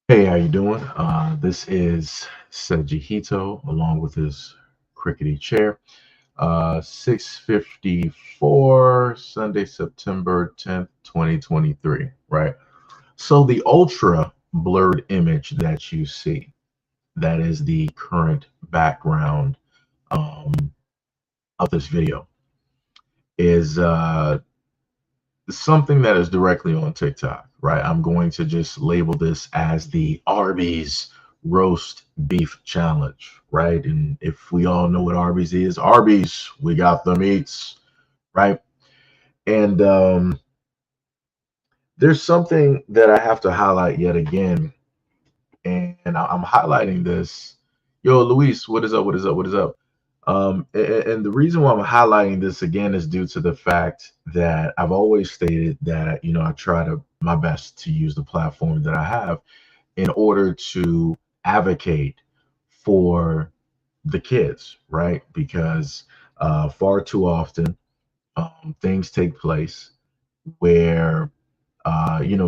Hey, how you doing? This is SEIJIHITO along with his crickety chair. 6:54 Sunday, September 10th, 2023, right? So the ultra blurred image that you see, that is the current background um, of this video, is something that is directly on TikTok, right? I'm going to just label this as the Arby's roast beef challenge, right? And if we all know what Arby's is, Arby's, we got the meats, right? And there's something that I have to highlight yet again, and I'm highlighting this. Yo, Luis, what is up? What is up? What is up? And the reason why I'm highlighting this again is due to the fact that I've always stated that I try to my best to use the platform that I have in order to advocate for the kids, right? Because far too often things take place where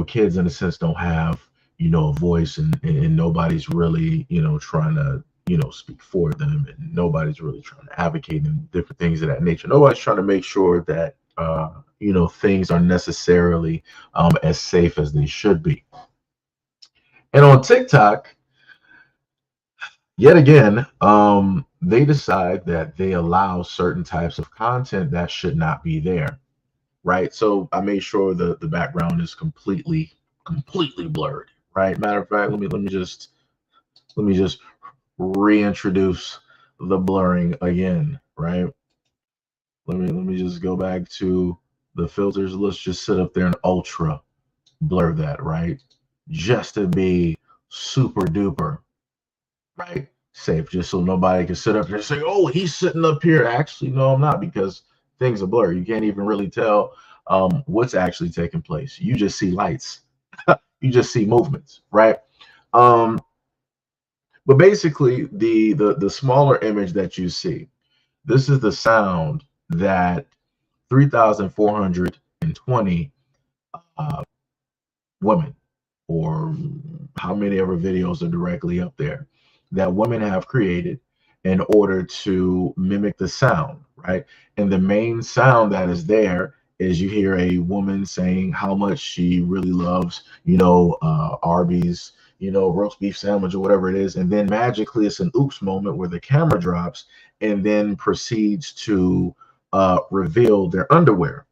kids in a sense don't have a voice, and nobody's really trying to speak for them, and nobody's really trying to advocate and different things of that nature. Nobody's trying to make sure that things are necessarily as safe as they should be. And on TikTok, yet again, they decide that they allow certain types of content that should not be there, right? So I made sure the background is completely blurred, right? Matter of fact, let me just reintroduce the blurring again, right? Let me just go back to the filters. Let's just sit up there and ultra blur that, right? Just to be super duper, right? Safe, just so nobody can sit up here and say, "Oh, he's sitting up here." Actually, no, I'm not, because things are blurry. You can't even really tell what's actually taking place. You just see lights, you just see movements, right? Um, but basically, the smaller image that you see, this is the sound that 3,420 uh, women, or how many ever videos are directly up there, that women have created in order to mimic the sound, right? And the main sound that is there is you hear a woman saying how much she really loves, Arby's, roast beef sandwich or whatever it is. And then magically it's an oops moment where the camera drops and then proceeds to reveal their underwear.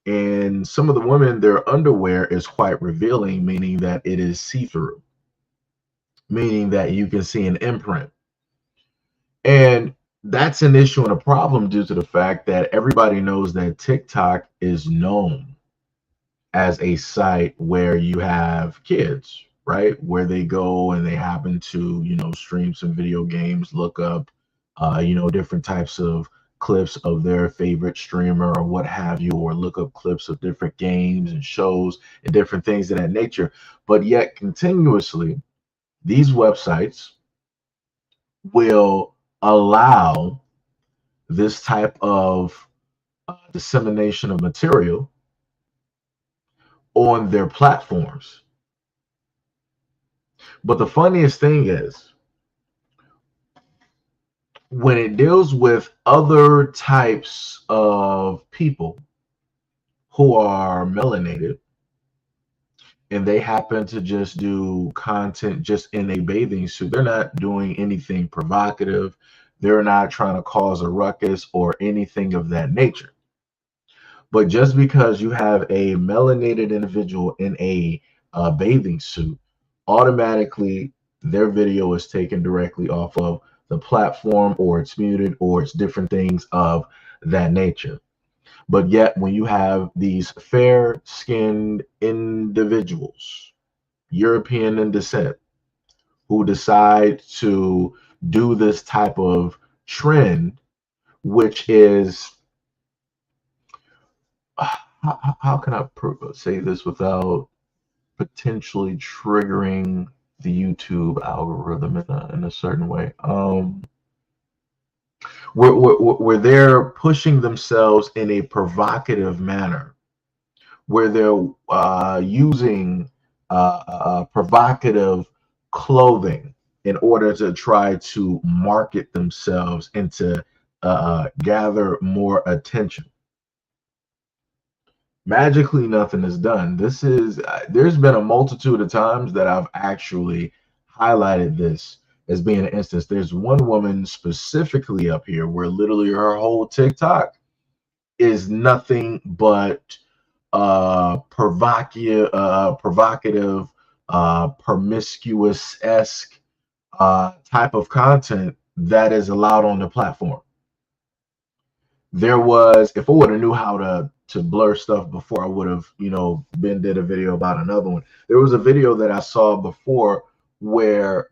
And some of the women, their underwear is quite revealing, meaning that it is see-through, meaning that you can see an imprint. And that's an issue and a problem due to the fact that everybody knows that TikTok is known as a site where you have kids, right? Where they go and they happen to, stream some video games, look up, different types of clips of their favorite streamer or what have you, or look up clips of different games and shows and different things of that nature. But yet, continuously, these websites will allow this type of dissemination of material on their platforms. But the funniest thing is, when it deals with other types of people who are melanated and they happen to just do content just in a bathing suit, they're not doing anything provocative, they're not trying to cause a ruckus or anything of that nature. But just because you have a melanated individual in a bathing suit, automatically their video is taken directly off of the platform, or it's muted, or it's different things of that nature. But yet, when you have these fair skinned individuals, European in descent, who decide to do this type of trend, which is how can I say this without potentially triggering the YouTube algorithm in a certain way. Where they're pushing themselves in a provocative manner, where they're using provocative clothing in order to try to market themselves and to gather more attention. Magically, nothing is done. This is there's been a multitude of times that I've actually highlighted this as being an instance. There's one woman specifically up here where literally her whole TikTok is nothing but provocative, promiscuous-esque type of content that is allowed on the platform. There was, if I would have knew how to blur stuff before, I would have, been did a video about another one. There was a video that I saw before where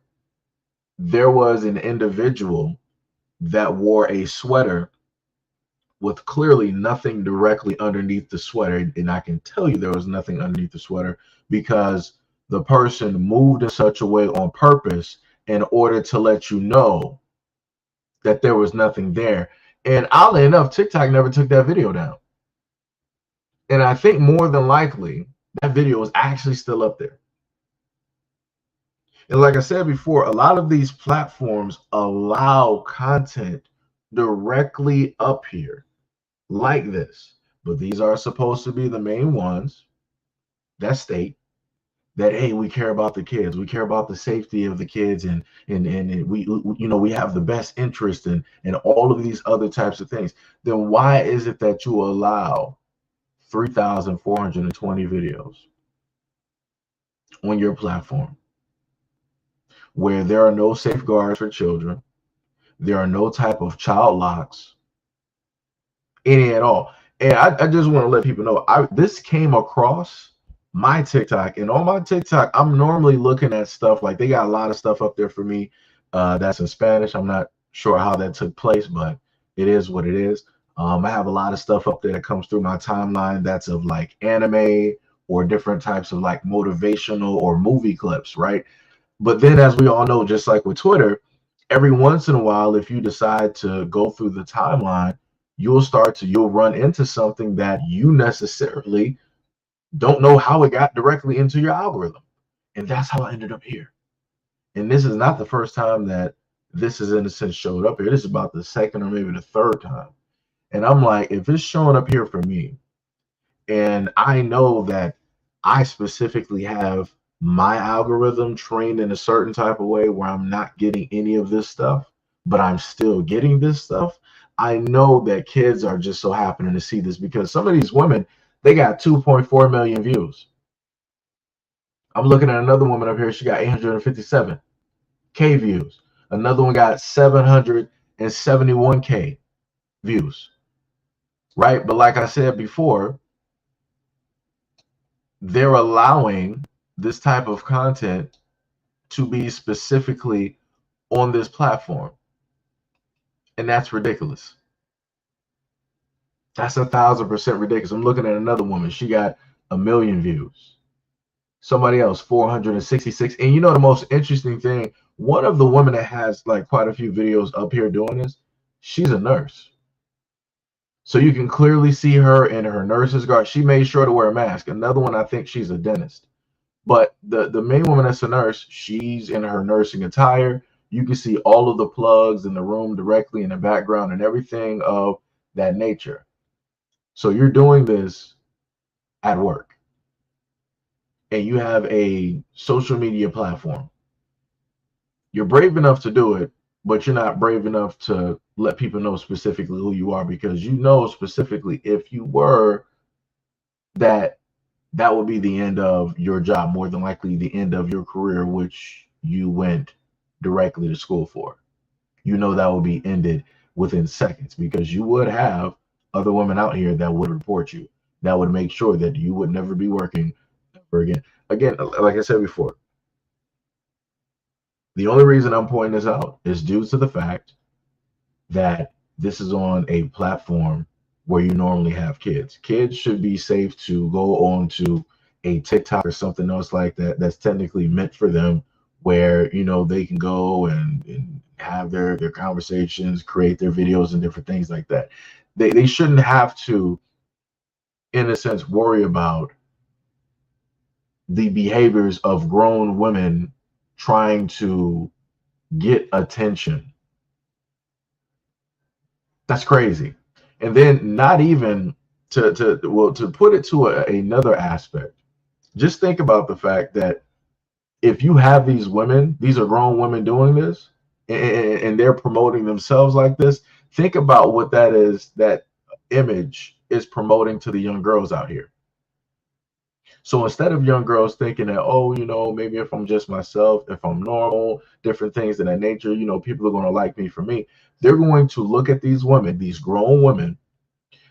there was an individual that wore a sweater with clearly nothing directly underneath the sweater. And I can tell you there was nothing underneath the sweater because the person moved in such a way on purpose in order to let you know that there was nothing there. And oddly enough, TikTok never took that video down. And I think more than likely, that video is actually still up there. And like I said before, a lot of these platforms allow content directly up here like this. But these are supposed to be the main ones that state that, hey, we care about the kids, we care about the safety of the kids, and we have the best interest in all of these other types of things. Then why is it that you allow 3,420 videos on your platform where there are no safeguards for children, there are no type of child locks, any at all? And I just want to let people know, this came across my TikTok, and on my TikTok, I'm normally looking at stuff like they got a lot of stuff up there for me that's in Spanish. I'm not sure how that took place, but it is what it is. I have a lot of stuff up there that comes through my timeline that's of like anime or different types of like motivational or movie clips, right? But then, as we all know, just like with Twitter, every once in a while, if you decide to go through the timeline, you'll run into something that you necessarily don't know how it got directly into your algorithm. And that's how I ended up here. And this is not the first time that this has in a sense showed up here. This is about the second or maybe the third time. And I'm like, if it's showing up here for me, and I know that I specifically have my algorithm trained in a certain type of way where I'm not getting any of this stuff, but I'm still getting this stuff, I know that kids are just so happening to see this, because some of these women, they got 2.4 million views. I'm looking at another woman up here. She got 857K views. Another one got 771K views. Right? But like I said before, they're allowing this type of content to be specifically on this platform. And that's ridiculous. That's 1,000% ridiculous. I'm looking at another woman. She got 1 million views. Somebody else, 466. And you know the most interesting thing, one of the women that has like quite a few videos up here doing this, she's a nurse. So you can clearly see her in her nurse's garb. She made sure to wear a mask. Another one, I think she's a dentist. But the main woman that's a nurse, she's in her nursing attire. You can see all of the plugs in the room directly in the background and everything of that nature. So you're doing this at work, and you have a social media platform. You're brave enough to do it, but you're not brave enough to let people know specifically who you are, because you know specifically if you were, that would be the end of your job, more than likely the end of your career, which you went directly to school for. You know that would be ended within seconds, because you would have other women out here that would report you, that would make sure that you would never be working ever again. Again, like I said before, the only reason I'm pointing this out is due to the fact that this is on a platform where you normally have kids. Kids should be safe to go on to a TikTok or something else like that that's technically meant for them, where they can go and have their conversations, create their videos and different things like that. They shouldn't have to, in a sense, worry about the behaviors of grown women trying to get attention. That's crazy. And then not even to put it to another aspect, just think about the fact that if you have these women, these are grown women doing this, and they're promoting themselves like this, think about what that is, that image is promoting to the young girls out here. So instead of young girls thinking that, oh, maybe if I'm just myself, if I'm normal, different things of that nature, people are going to like me for me, they're going to look at these women, these grown women,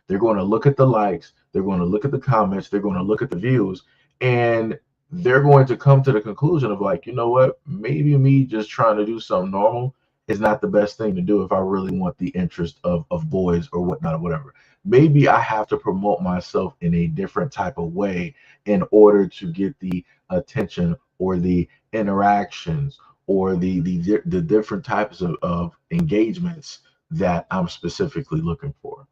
they're going to look at the likes, they're going to look at the comments, they're going to look at the views, and they're going to come to the conclusion of like, you know what, maybe me just trying to do something normal is not the best thing to do if I really want the interest of boys or whatnot or whatever. Maybe I have to promote myself in a different type of way in order to get the attention or the interactions or the different types of engagements that I'm specifically looking for.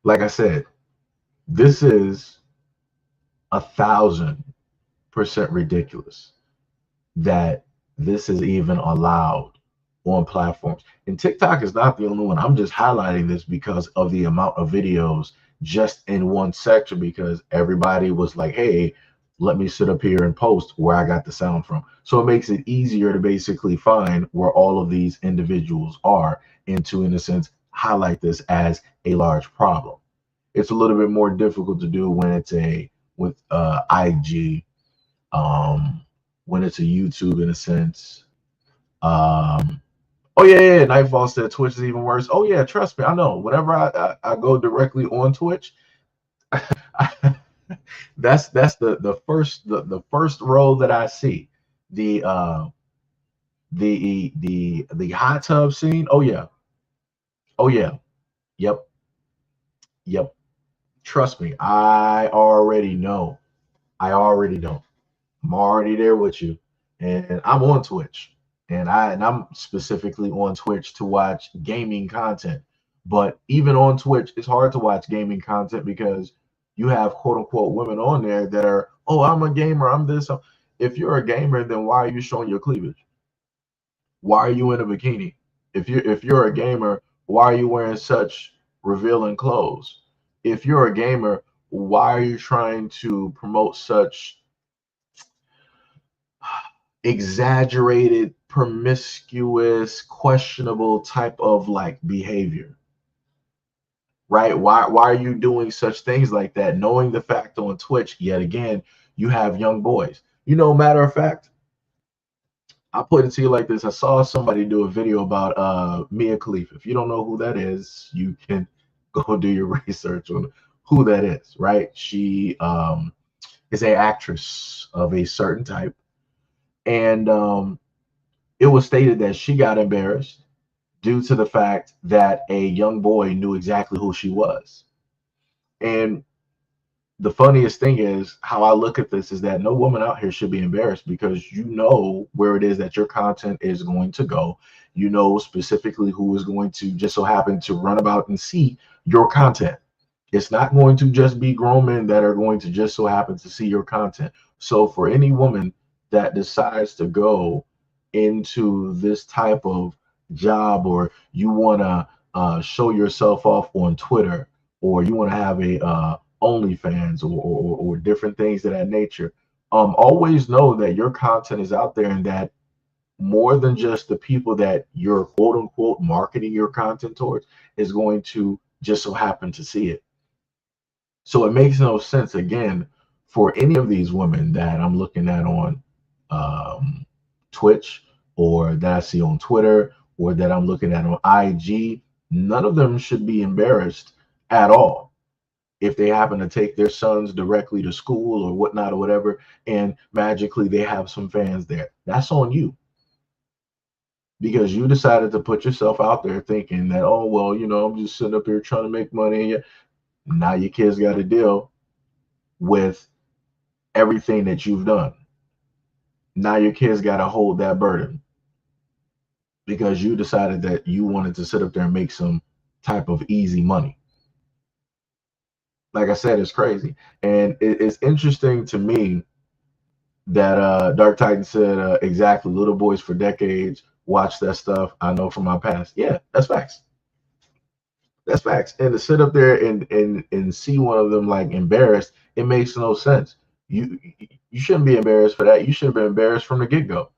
Like I said, this is 1,000% ridiculous that this is even allowed on platforms. And TikTok is not the only one. I'm just highlighting this because of the amount of videos just in one section, because everybody was like, hey, let me sit up here and post where I got the sound from. So it makes it easier to basically find where all of these individuals are and to, in a sense, highlight this as a large problem. It's a little bit more difficult to do when it's with IG, when it's a YouTube in a sense. Oh yeah, Nightfall said Twitch is even worse. Oh yeah, trust me, I know. Whenever I go directly on Twitch, that's the first row that I see. The the hot tub scene. Oh yeah. Oh yeah. Yep. Yep. Trust me, I already know. I already know. I'm already there with you, and I'm on Twitch, and I'm specifically on Twitch to watch gaming content. But even on Twitch, it's hard to watch gaming content because you have quote unquote women on there that are, oh, I'm a gamer, I'm this. If you're a gamer, then why are you showing your cleavage? Why are you in a bikini? If you're a gamer, why are you wearing such revealing clothes? If you're a gamer, why are you trying to promote such exaggerated, promiscuous, questionable type of like behavior? Right? Why are you doing such things like that, knowing the fact on Twitch, yet again, you have young boys? Matter of fact, I'll put it to you like this. I saw somebody do a video about Mia Khalifa. If you don't know who that is, you can go do your research on who that is, right? She is a actress of a certain type. And it was stated that she got embarrassed due to the fact that a young boy knew exactly who she was. And the funniest thing is, how I look at this is that no woman out here should be embarrassed, because you know where it is that your content is going to go. You know specifically who is going to just so happen to run about and see your content. It's not going to just be grown men that are going to just so happen to see your content. So for any woman that decides to go into this type of job, or you want to show yourself off on Twitter, or you want to have a OnlyFans or different things of that nature, always know that your content is out there, and that more than just the people that you're quote unquote marketing your content towards is going to just so happen to see it. So it makes no sense, again, for any of these women that I'm looking at on Twitch, or that I see on Twitter, or that I'm looking at on IG. None of them should be embarrassed at all if they happen to take their sons directly to school or whatnot or whatever, and magically they have some fans there. That's on you, because you decided to put yourself out there thinking that, oh, well, I'm just sitting up here trying to make money. Now your kids got to deal with everything that you've done. Now your kids got to hold that burden because you decided that you wanted to sit up there and make some type of easy money. Like I said, it's crazy. And it's interesting to me that Dark Titan said exactly, little boys for decades watch that stuff. I know from my past. Yeah, that's facts. That's facts. And to sit up there and see one of them like embarrassed, it makes no sense. You shouldn't be embarrassed for that. You should have been embarrassed from the get-go.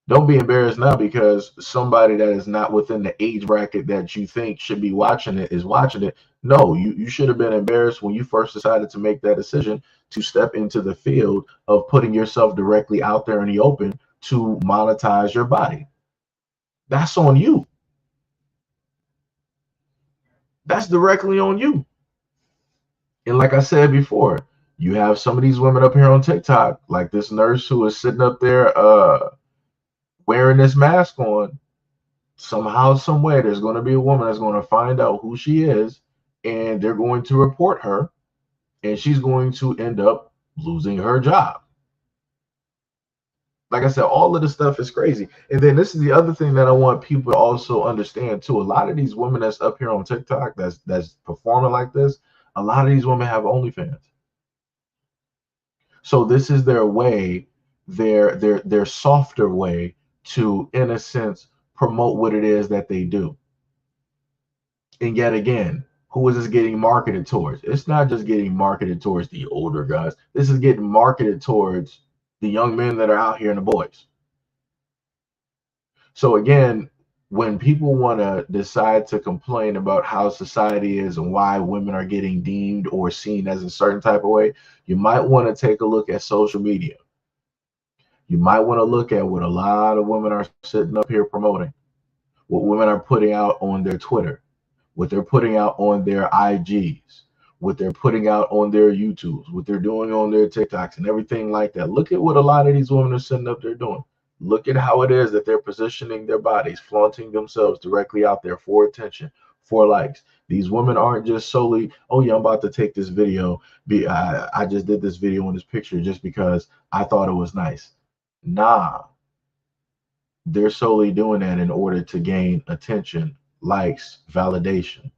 Don't be embarrassed now because somebody that is not within the age bracket that you think should be watching it is watching it. No, you should have been embarrassed when you first decided to make that decision to step into the field of putting yourself directly out there in the open to monetize your body. That's on you. That's directly on you. And like I said before, you have some of these women up here on TikTok, like this nurse who is sitting up there wearing this mask on. Somehow, some way, there's going to be a woman that's going to find out who she is, and they're going to report her, and she's going to end up losing her job. Like I said, all of this stuff is crazy. And then this is the other thing that I want people to also understand too. A lot of these women that's up here on TikTok that's performing like this, a lot of these women have OnlyFans. So this is their way, their softer way to, in a sense, promote what it is that they do. And yet again, who is this getting marketed towards? It's not just getting marketed towards the older guys. This is getting marketed towards the young men that are out here and the boys. So again, when people want to decide to complain about how society is and why women are getting deemed or seen as a certain type of way, you might want to take a look at social media. You might want to look at what a lot of women are sitting up here promoting, what women are putting out on their Twitter, what they're putting out on their IGs, what they're putting out on their YouTubes, what they're doing on their TikToks and everything like that. Look at what a lot of these women are sitting up there doing. Look at how it is that they're positioning their bodies, flaunting themselves directly out there for attention, for likes. These women aren't just solely, oh yeah, I'm about to take this video. I just did this video in this picture just because I thought it was nice. Nah, they're solely doing that in order to gain attention, likes, validation.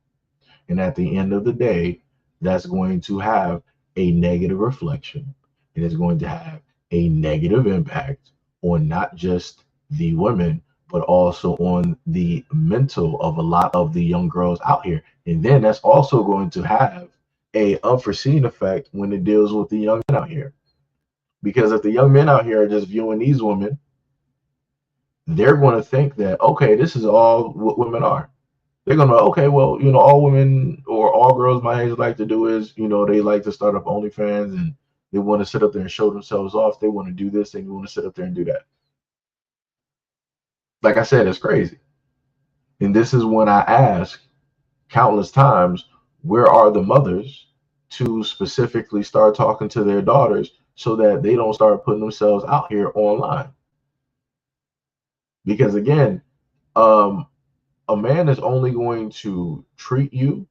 And at the end of the day, that's going to have a negative reflection. It is going to have a negative impact on not just the women, but also on the mental of a lot of the young girls out here. And then that's also going to have a unforeseen effect when it deals with the young men out here. Because if the young men out here are just viewing these women, they're going to think that, okay, this is all what women are. They're going to, okay, well, all women or all girls my age like to do is, they like to start up OnlyFans and they want to sit up there and show themselves off. They want to do this and they want to sit up there and do that. Like I said, it's crazy. And this is when I ask countless times, where are the mothers to specifically start talking to their daughters so that they don't start putting themselves out here online? Because again, a man is only going to treat you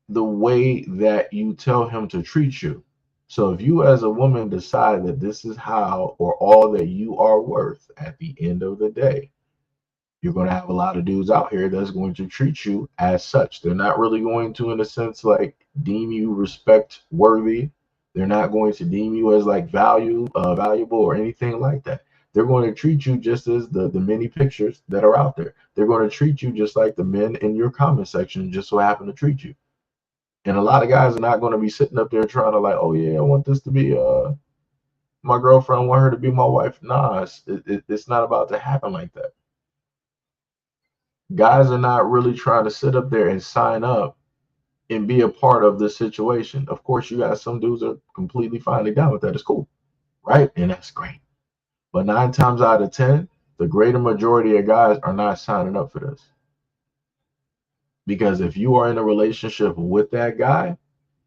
the way that you tell him to treat you. So if you as a woman decide that this is how or all that you are worth at the end of the day, you're going to have a lot of dudes out here that's going to treat you as such. They're not really going to, in a sense, like deem you respect worthy. They're not going to deem you as like valuable or anything like that. They're going to treat you just as the many pictures that are out there. They're going to treat you just like the men in your comment section just so happen to treat you. And a lot of guys are not going to be sitting up there trying to like, oh yeah, I want this to be my girlfriend, I want her to be my wife. Nah, it's not about to happen like that. Guys are not really trying to sit up there and sign up and be a part of this situation. Of course, you got some dudes are completely fine down with that. It's cool, right? And that's great. But 9 times out of 10, the greater majority of guys are not signing up for this. Because if you are in a relationship with that guy,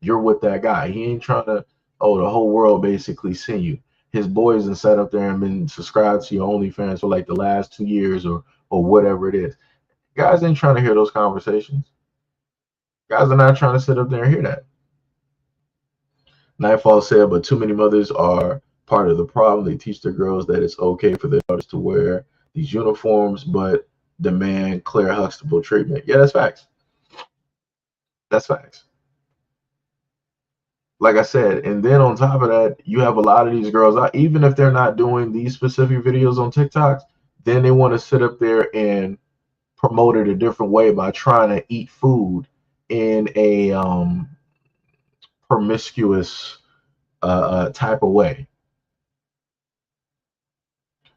you're with that guy. He ain't trying to, oh, the whole world basically see you. His boys and sat up there and been subscribed to your OnlyFans for like the last 2 years or whatever it is. Guys ain't trying to hear those conversations. Guys are not trying to sit up there and hear that. Nightfall said, but too many mothers are part of the problem. They teach their girls that it's okay for their daughters to wear these uniforms, but demand Claire Huxtable treatment. Yeah, that's facts. That's facts. like I said, and then on top of that, you have a lot of these girls, even if they're not doing these specific videos on TikToks, then they want to sit up there and promote it a different way by trying to eat food in a promiscuous type of way.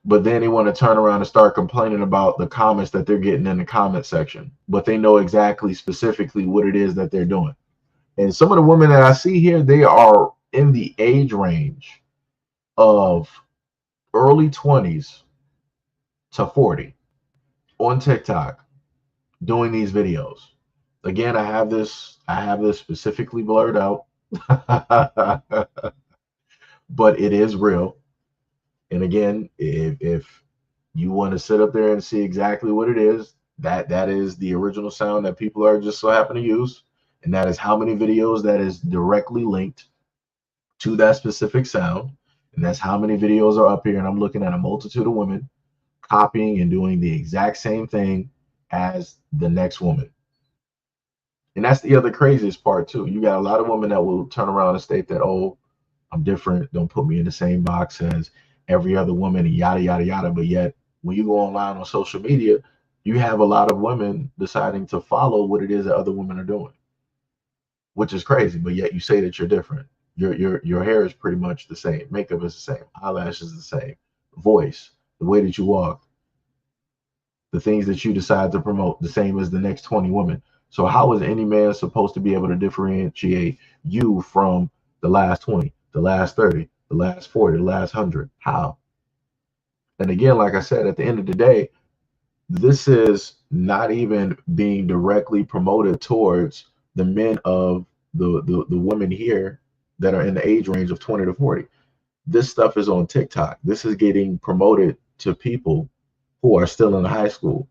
But then they want to turn around and start complaining about the comments that they're getting in the comment section, but they know exactly specifically what it is that they're doing. And some of the women that I see here, they are in the age range of early 20s to 40 on TikTok doing these videos. Again, I have this specifically blurred out, but it is real. And again, if you want to sit up there and see exactly what it is, that is the original sound that people are just so happen to use, and that is how many videos that is directly linked to that specific sound, and that's how many videos are up here. And I'm looking at a multitude of women copying and doing the exact same thing as the next woman. And that's the other craziest part too. You got a lot of women that will turn around and state that, oh, I'm different. Don't put me in the same box as every other woman, and yada, yada, yada. But yet, when you go online on social media, you have a lot of women deciding to follow what it is that other women are doing, which is crazy. But yet you say that you're different. Your hair is pretty much the same. Makeup is the same. Eyelashes the same. Voice, the way that you walk, the things that you decide to promote, the same as the next 20 women. So how is any man supposed to be able to differentiate you from the last 20, the last 30, the last 40, the last 100? How? And again, like I said, at the end of the day, this is not even being directly promoted towards the men of the women here that are in the age range of 20 to 40. This stuff is on TikTok. This is getting promoted to people who are still in high school,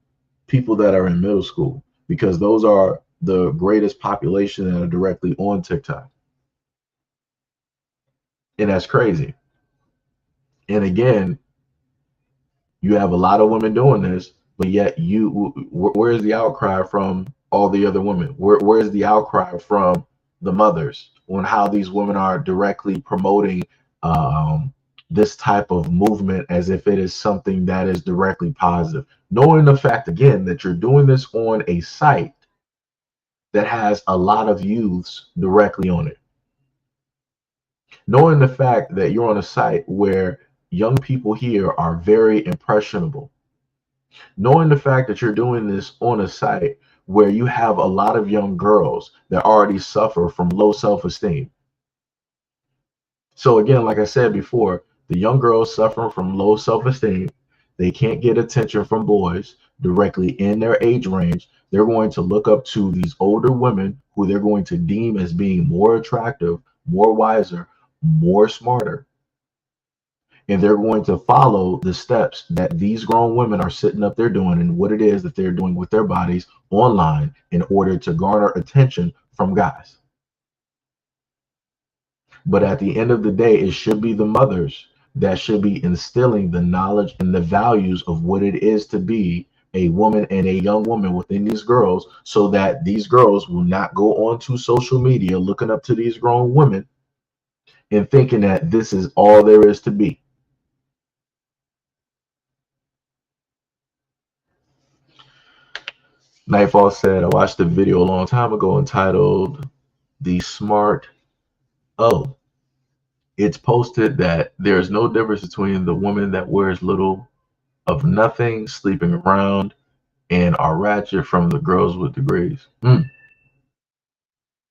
people that are in middle school, because those are the greatest population that are directly on TikTok. And that's crazy. And again, you have a lot of women doing this, but yet where's the outcry from all the other women? Where's the outcry from the mothers on how these women are directly promoting this type of movement as if it is something that is directly positive, knowing the fact again that you're doing this on a site that has a lot of youths directly on it, knowing the fact that you're on a site where young people here are very impressionable, knowing the fact that you're doing this on a site where you have a lot of young girls that already suffer from low self-esteem. So again, like I said before, the young girls suffering from low self-esteem, they can't get attention from boys directly in their age range. They're going to look up to these older women who they're going to deem as being more attractive, more wiser, more smarter. And they're going to follow the steps that these grown women are sitting up there doing and what it is that they're doing with their bodies online in order to garner attention from guys. But at the end of the day, it should be the mothers that should be instilling the knowledge and the values of what it is to be a woman and a young woman within these girls, so that these girls will not go onto social media looking up to these grown women and thinking that this is all there is to be. Nightfall said, I watched a video a long time ago entitled The Smart O. It's posted that there's no difference between the woman that wears little of nothing, sleeping around, and are ratchet from the girls with degrees.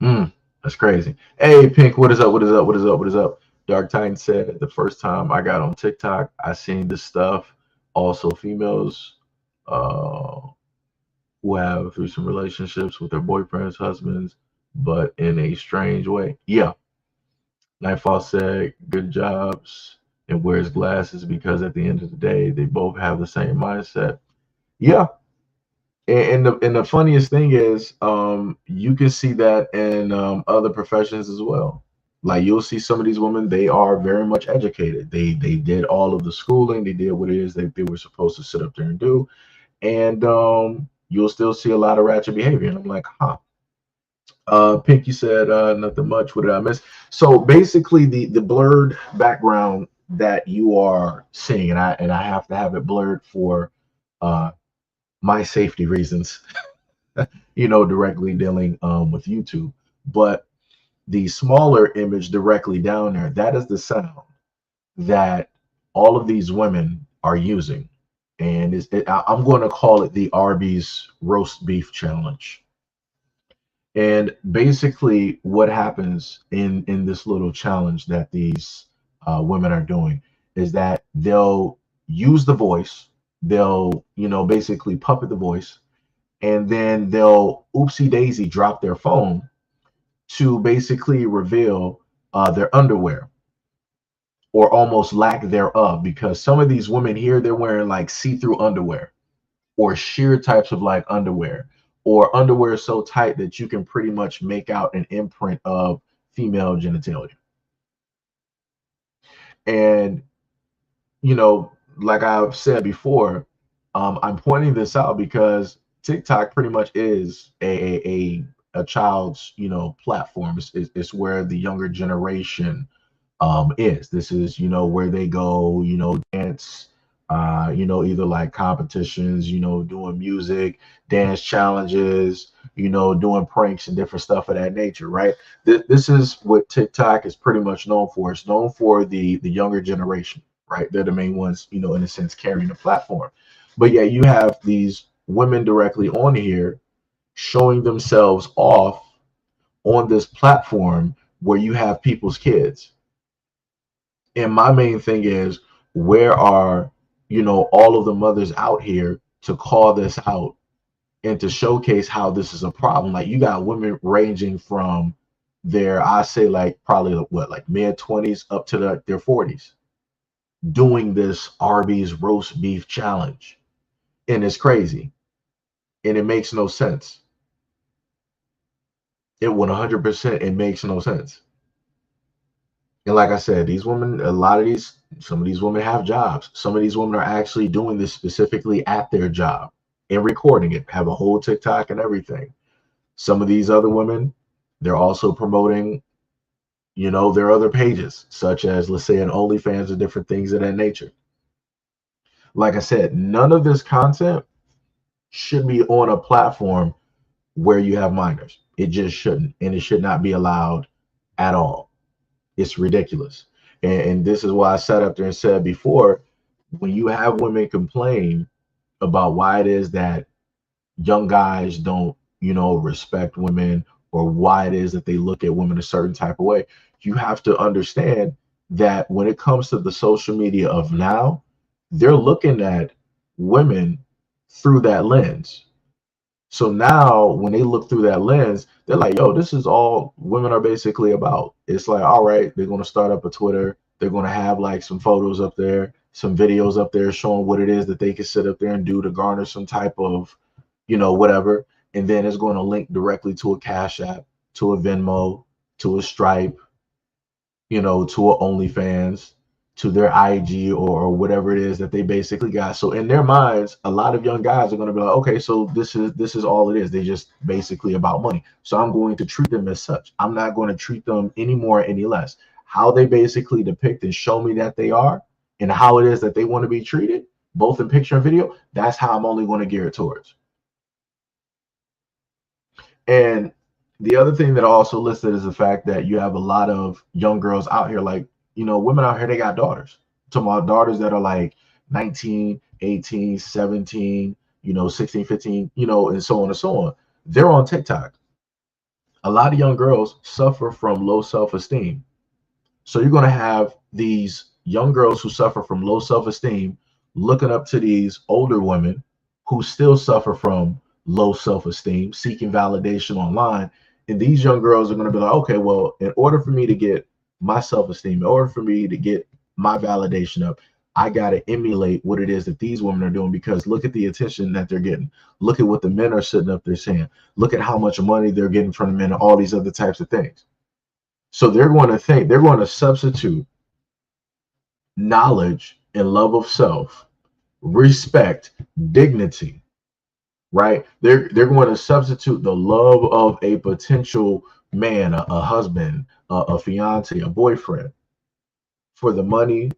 That's crazy. Hey, Pink, what is up? What is up? What is up? What is up? Dark Titan said, the first time I got on TikTok, I seen this stuff. Also, females who have threesome relationships with their boyfriends, husbands, but in a strange way. Yeah. Nightfall said, good jobs, and wears glasses because at the end of the day, they both have the same mindset. Yeah. And the funniest thing is, you can see that in other professions as well. Like you'll see some of these women, they are very much educated. They did all of the schooling, they did what it is that they were supposed to sit up there and do. And you'll still see a lot of ratchet behavior. And I'm like, huh. Pinky said nothing much. What did I miss? So basically, the blurred background that you are seeing, and I have to have it blurred for uh, my safety reasons, directly dealing with YouTube. But the smaller image directly down there, that is the sound that all of these women are using, and I'm going to call it the Arby's roast beef challenge. And basically, what happens in this little challenge that these women are doing is that they'll use the voice, they'll basically puppet the voice, and then they'll oopsie daisy drop their phone to basically reveal their underwear or almost lack thereof, because some of these women here, they're wearing like see-through underwear or sheer types of like underwear, or underwear so tight that you can pretty much make out an imprint of female genitalia. And like I've said before, I'm pointing this out because TikTok pretty much is a child's platform. It's where the younger generation is. This is where they go, dance, either like competitions, doing music, dance challenges, doing pranks and different stuff of that nature, right? This is what TikTok is pretty much known for. It's known for the younger generation, right? They're the main ones, in a sense, carrying the platform. But yeah, you have these women directly on here showing themselves off on this platform where you have people's kids. And my main thing is, where are, all of the mothers out here to call this out and to showcase how this is a problem? Like, you got women ranging from I say like probably what, like mid-20s up to their 40s doing this Arby's roast beef challenge. And it's crazy. And it makes no sense. It 100%, it makes no sense. And like I said, these women, some of these women have jobs. Some of these women are actually doing this specifically at their job and recording it, have a whole TikTok and everything. Some of these other women, they're also promoting, their other pages, such as, let's say, an OnlyFans or different things of that nature. Like I said, none of this content should be on a platform where you have minors. It just shouldn't, and it should not be allowed at all. It's ridiculous. And this is why I sat up there and said before, when you have women complain about why it is that young guys don't, respect women, or why it is that they look at women a certain type of way, you have to understand that when it comes to the social media of now, they're looking at women through that lens. So now when they look through that lens, they're like, yo, this is all women are basically about. It's like, all right, they're going to start up a Twitter. They're going to have like some photos up there, some videos up there showing what it is that they can sit up there and do to garner some type of, whatever. And then it's going to link directly to a Cashapp, to a Venmo, to a Stripe, to a OnlyFans, to their IG, or whatever it is that they basically got. So in their minds, a lot of young guys are going to be like, okay, so this is all it is. They just basically about money. So I'm going to treat them as such. I'm not going to treat them any more, any less. How they basically depict and show me that they are, and how it is that they want to be treated, both in picture and video, that's how I'm only going to gear it towards. And the other thing that I also listed is the fact that you have a lot of young girls out here, like, women out here, they got daughters. I'm talking about daughters that are like 19, 18, 17, 16, 15, and so on and so on. They're on TikTok. A lot of young girls suffer from low self-esteem. So you're going to have these young girls who suffer from low self-esteem looking up to these older women who still suffer from low self-esteem, seeking validation online. And these young girls are going to be like, okay, well, in order for me to get my self-esteem, in order for me to get my validation up, I got to emulate what it is that these women are doing, because look at the attention that they're getting. Look at what the men are sitting up there saying. Look at how much money they're getting from the men and all these other types of things. So they're going to substitute knowledge and love of self, respect, dignity, right? They're going to substitute the love of a potential man, a husband, a fiance, a boyfriend, for the money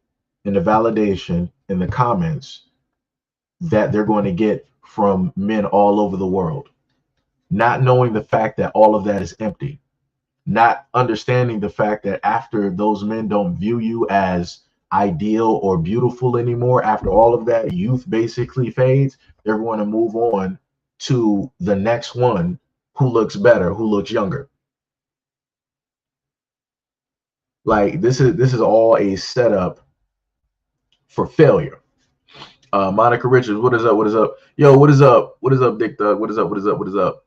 and the validation and the comments that they're going to get from men all over the world, not knowing the fact that all of that is empty, not understanding the fact that after those men don't view you as ideal or beautiful anymore, after all of that youth basically fades, they're going to move on to the next one who looks better, who looks younger. Like this is all a setup for failure. Monica Richards, what is up? What is up? Yo, what is up? What is up, Dick Thug? What is up? What is up? What is up?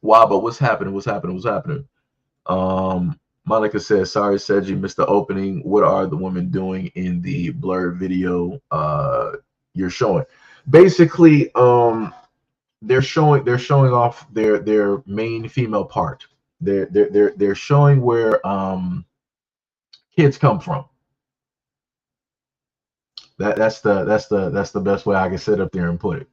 Wow, but what's happening? What's happening? What's happening? Monica says, sorry, said you missed the opening. What are the women doing in the blurred video you're showing? Basically, they're showing off their main female part. They're showing where kids come from. That's the best way I can sit up there and put it.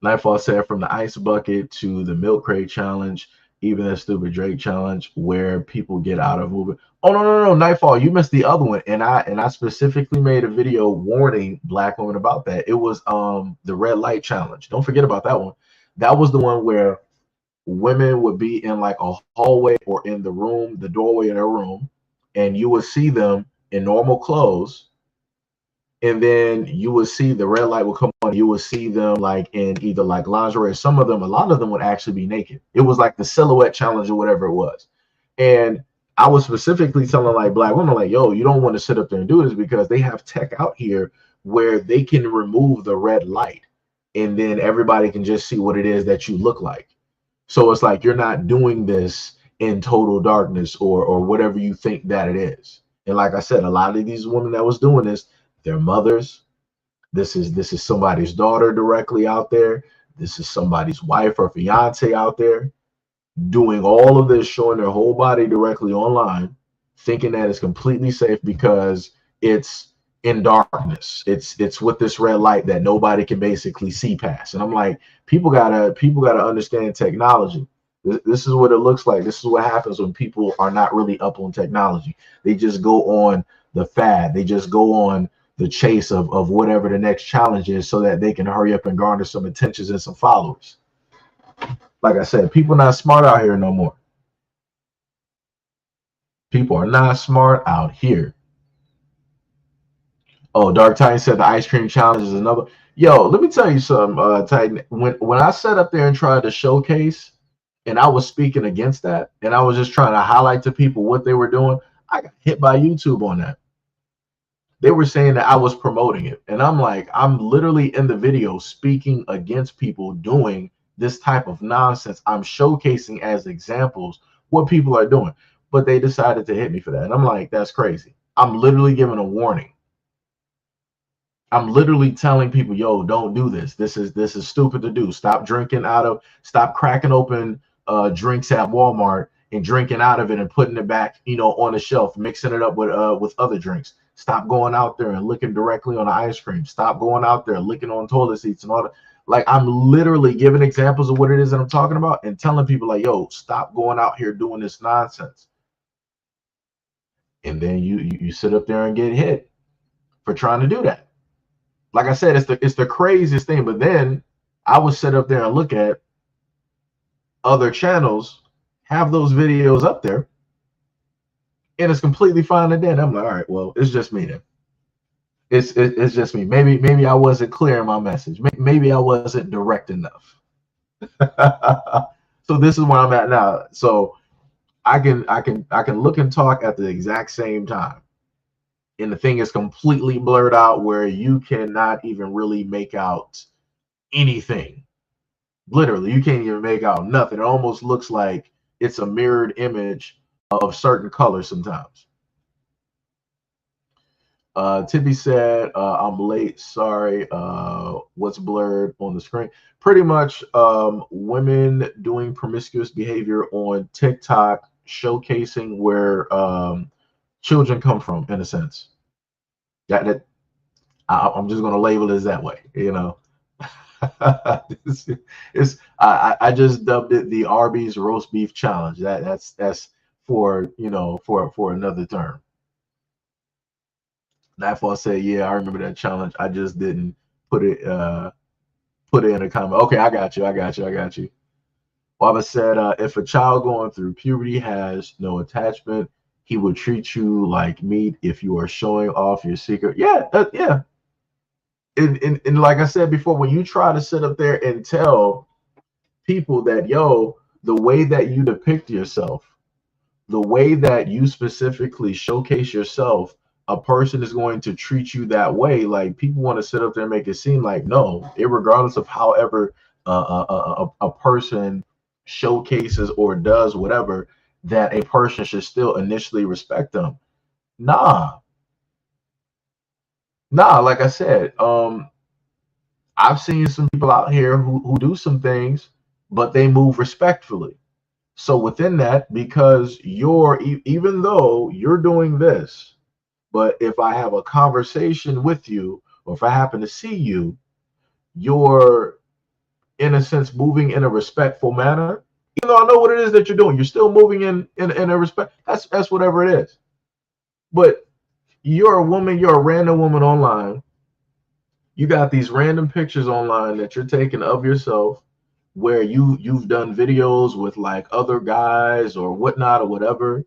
Nightfall said, from the ice bucket to the milk crate challenge, even that stupid Drake challenge where people get out of moving. Oh no, Nightfall, you missed the other one, and I specifically made a video warning black women about that. It was the red light challenge. Don't forget about that one. That was the one where women would be in like a hallway or in the room, the doorway in their room, and you would see them in normal clothes, and then you would see the red light would come on. You would see them like in either like lingerie. Some of them, a lot of them would actually be naked. It was like the silhouette challenge or whatever it was. And I was specifically telling like black women, like, yo, you don't want to sit up there and do this because they have tech out here where they can remove the red light and then everybody can just see what it is that you look like. So it's like you're not doing this in total darkness or whatever you think that it is. And like I said, a lot of these women that was doing this, their mothers. This is somebody's daughter directly out there. This is somebody's wife or fiance out there doing all of this, showing their whole body directly online, thinking that it's completely safe because it's in darkness. It's with this red light that nobody can basically see past. And I'm like, people gotta understand technology. This is what it looks like. This is what happens when people are not really up on technology. They just go on the fad. They just go on the chase of whatever the next challenge is so that they can hurry up and garner some attentions and some followers. Like I said, people not smart out here no more. People are not smart out here. Oh, Dark Titan said the ice cream challenge is another. Yo, let me tell you something, Titan. When I sat up there and tried to showcase and I was speaking against that and I was just trying to highlight to people what they were doing, I got hit by YouTube on that. They were saying that I was promoting it. And I'm like, I'm literally in the video speaking against people doing this type of nonsense. I'm showcasing as examples what people are doing. But they decided to hit me for that. And I'm like, that's crazy. I'm literally giving a warning. I'm literally telling people, yo, don't do this. This is stupid to do. Stop cracking open drinks at Walmart and drinking out of it and putting it back, on the shelf, mixing it up with other drinks. Stop going out there and licking directly on the ice cream. Stop going out there licking on toilet seats and all that. Like, I'm literally giving examples of what it is that I'm talking about and telling people like, yo, stop going out here doing this nonsense. And then you sit up there and get hit for trying to do that. Like I said, it's the craziest thing. But then I would sit up there and look at other channels, have those videos up there, and it's completely fine. And then I'm like, all right, well, it's just me then. It's just me. Maybe I wasn't clear in my message. Maybe I wasn't direct enough. So this is where I'm at now. So I can look and talk at the exact same time. And the thing is completely blurred out where you cannot even really make out anything. Literally, you can't even make out nothing. It almost looks like it's a mirrored image of certain colors sometimes. Tippy said, I'm late. Sorry. What's blurred on the screen? Pretty much women doing promiscuous behavior on TikTok, showcasing where children come from, in a sense. That I'm just gonna label it as that way, you know. I just dubbed it the Arby's roast beef challenge. That's for, for another term. Nightfall said, yeah, I remember that challenge. I just didn't put it in a comment. Okay, I got you. Baba said, if a child going through puberty has no attachment, he will treat you like meat if you are showing off your secret. Yeah, yeah. And like I said before, when you try to sit up there and tell people that, yo, the way that you depict yourself, the way that you specifically showcase yourself, a person is going to treat you that way. Like, people want to sit up there and make it seem like, no, regardless of however a person showcases or does whatever, that a person should still initially respect them. Nah, nah. Like I said, I've seen some people out here who do some things, but they move respectfully. So within that, because even though you're doing this, but if I have a conversation with you, or if I happen to see you, you're in a sense moving in a respectful manner. Even though I know what it is that you're doing, you're still moving in a respect. That's whatever it is. But you're a woman, you're a random woman online. You got these random pictures online that you're taking of yourself, where you've done videos with like other guys or whatnot or whatever.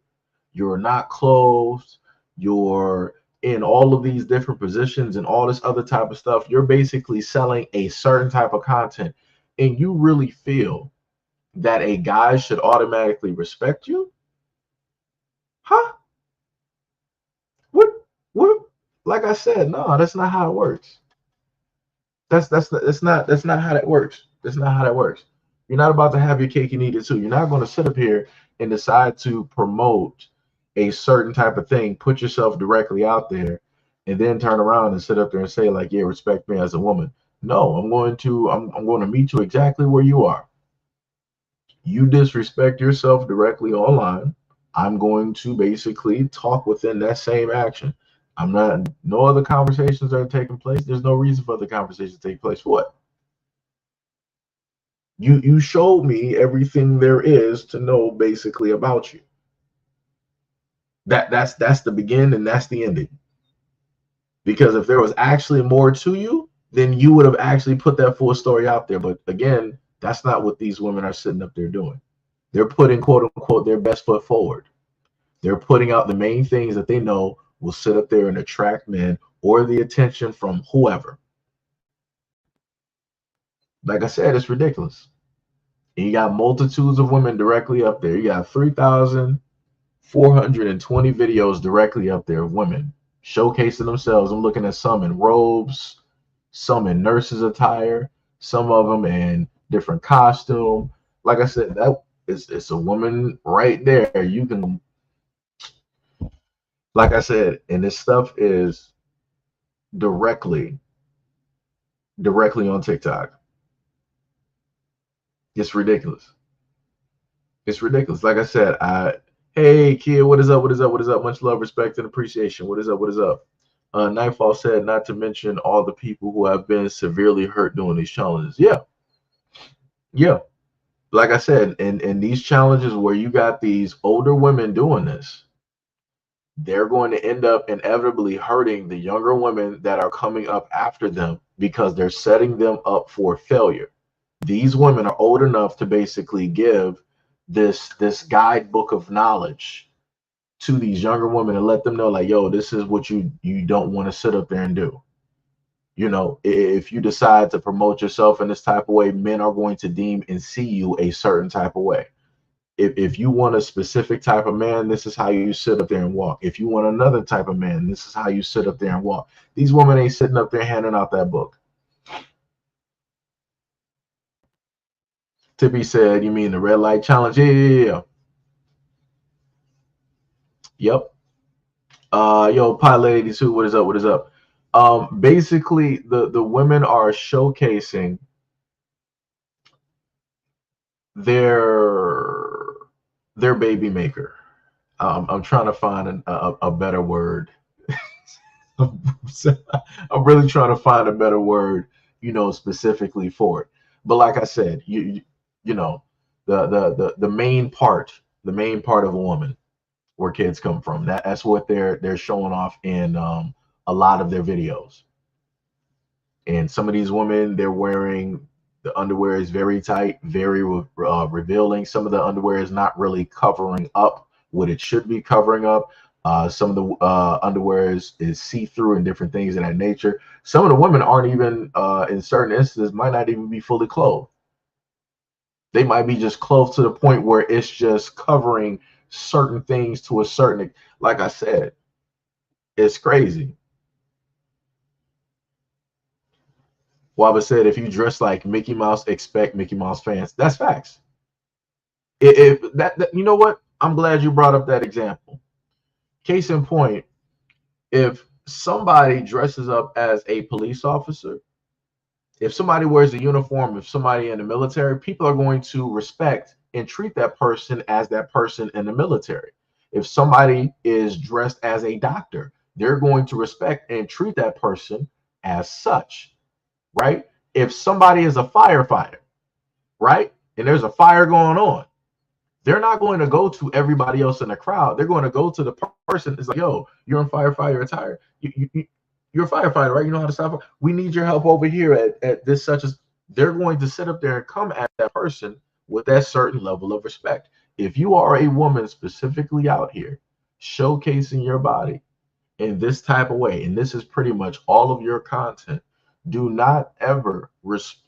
You're not clothed. You're in all of these different positions and all this other type of stuff. You're basically selling a certain type of content, and you really feel that a guy should automatically respect you? Huh? What? What? Like I said, no, that's not how it works. That's not how that works. That's not how that works. You're not about to have your cake and eat it too. You're not going to sit up here and decide to promote a certain type of thing, put yourself directly out there, and then turn around and sit up there and say like, yeah, respect me as a woman. No, I'm going to meet you exactly where you are. You disrespect yourself directly online, I'm going to basically talk within that same action. I'm not, no other conversations are taking place. There's no reason for the conversation to take place. What? You showed me everything there is to know basically about you. That's the beginning and that's the ending. Because if there was actually more to you, then you would have actually put that full story out there. But again, that's not what these women are sitting up there doing. They're putting quote unquote their best foot forward. They're putting out the main things that they know will sit up there and attract men or the attention from whoever. Like I said, it's ridiculous. And you got multitudes of women directly up there. You got 3,420 videos directly up there of women showcasing themselves. I'm looking at some in robes, some in nurses attire, some of them in different costume. Like I said, that is, it's a woman right there. You can, like I said, and this stuff is directly on TikTok. It's ridiculous. It's ridiculous. Like I said, hey kid, what is up? What is up? What is up? Much love, respect, and appreciation. What is up? What is up? Nightfall said, not to mention all the people who have been severely hurt doing these challenges. Yeah, yeah. Like I said, in these challenges where you got these older women doing this, they're going to end up inevitably hurting the younger women that are coming up after them because they're setting them up for failure. These women are old enough to basically give this guidebook of knowledge to these younger women and let them know like, yo, this is what you don't want to sit up there and do. You know, if you decide to promote yourself in this type of way, men are going to deem and see you a certain type of way. If you want a specific type of man, this is how you sit up there and walk. If you want another type of man, this is how you sit up there and walk. These women ain't sitting up there handing out that book. Tippy said, you mean the red light challenge? Yeah. Yep. Yo, Pilot 82, what is up? What is up? Basically, the women are showcasing their baby maker. I'm trying to find a better word. I'm really trying to find a better word, specifically for it. But like I said, you know, the main part of a woman, where kids come from. That's what they're showing off in a lot of their videos. And some of these women, they're wearing, the underwear is very tight, very revealing. Some of the underwear is not really covering up what it should be covering up. Some of the underwear is see-through and different things of that nature. Some of the women aren't even, in certain instances, might not even be fully clothed. They might be just clothed to the point where it's just covering certain things to a certain, like I said, it's crazy. Waba said, if you dress like Mickey Mouse, expect Mickey Mouse fans. That's facts. If that, you know what? I'm glad you brought up that example. Case in point, if somebody dresses up as a police officer, if somebody wears a uniform, if somebody in the military, people are going to respect and treat that person as that person in the military. If somebody is dressed as a doctor, they're going to respect and treat that person as such, right? If somebody is a firefighter, right, and there's a fire going on, they're not going to go to everybody else in the crowd. They're going to go to the person. It's like, yo, you're a firefighter, retired. You're a firefighter, right? You know how to stop. We need your help over here at this such as. They're going to sit up there and come at that person with that certain level of respect. If you are a woman specifically out here showcasing your body in this type of way, and this is pretty much all of your content, do not ever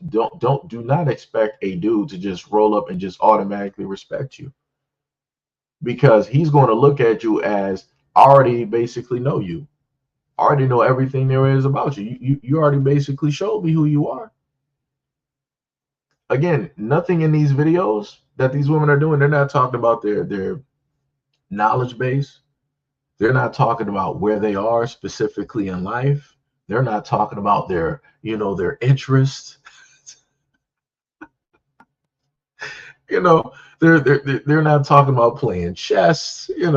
do not expect a dude to just roll up and just automatically respect you, because he's going to look at you as, I already basically know you. I already know everything there is about you. You already basically showed me who you are. Again, nothing in these videos that these women are doing, they're not talking about their knowledge base. They're not talking about where they are specifically in life. They're not talking about their interests. you know, they're not talking about playing chess. They're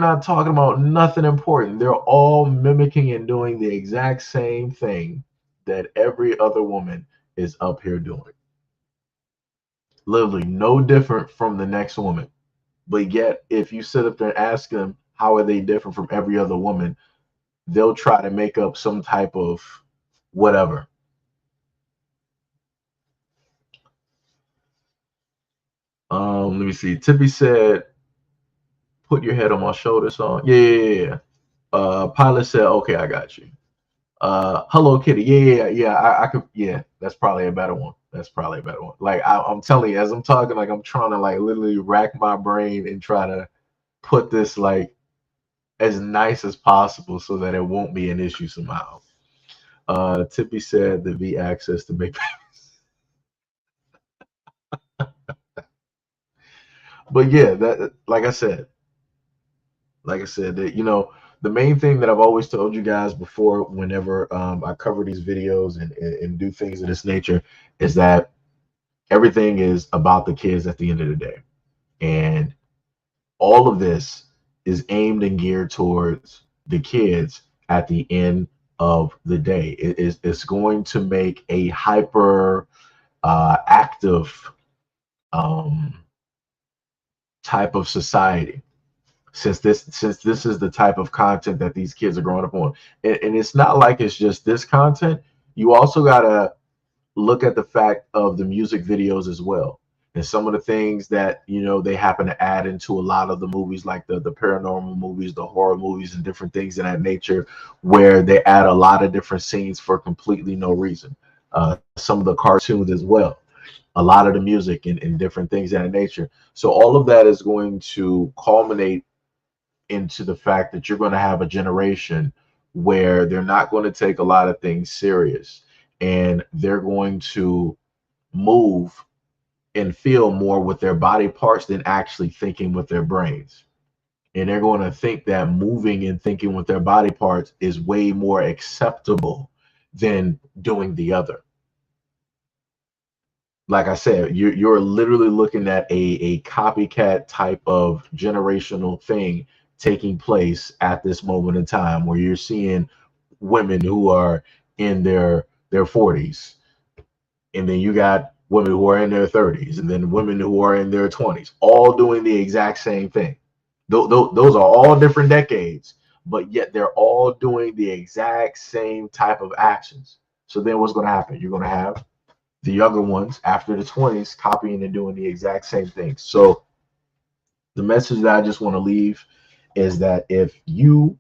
not talking about nothing important. They're all mimicking and doing the exact same thing that every other woman is up here doing. Literally no different from the next woman. But yet, if you sit up there and ask them how are they different from every other woman, they'll try to make up some type of whatever. Let me see. Tippy said, "Put your head on my shoulder" song. Yeah. Pilot said, "Okay, I got you." Hello Kitty. Yeah. I could. Yeah, that's probably a better one. That's probably a better one. Like I'm telling you, as I'm talking, like I'm trying to like literally rack my brain and try to put this like as nice as possible so that it won't be an issue somehow. Tippy said the V access to make. But yeah, that like I said, that the main thing that I've always told you guys before, whenever I cover these videos and do things of this nature, is that everything is about the kids at the end of the day. And all of this is aimed and geared towards the kids at the end of the day. It's going to make a hyper active um, type of society, since this is the type of content that these kids are growing up on. And it's not like it's just this content. You also got to look at the fact of the music videos as well, and some of the things that they happen to add into a lot of the movies, like the paranormal movies, the horror movies, and different things of that nature, where they add a lot of different scenes for completely no reason. Some of the cartoons as well, a lot of the music and different things of that nature. So all of that is going to culminate into the fact that you're going to have a generation where they're not going to take a lot of things serious, and they're going to move and feel more with their body parts than actually thinking with their brains. And they're going to think that moving and thinking with their body parts is way more acceptable than doing the other. Like I said, you're literally looking at a copycat type of generational thing taking place at this moment in time, where you're seeing women who are in their 40s, and then you got women who are in their 30s, and then women who are in their 20s, all doing the exact same thing. Those are all different decades, but yet they're all doing the exact same type of actions. So then what's going to happen? You're going to have the younger ones after the 20s copying and doing the exact same things. So the message that I just want to leave is that if you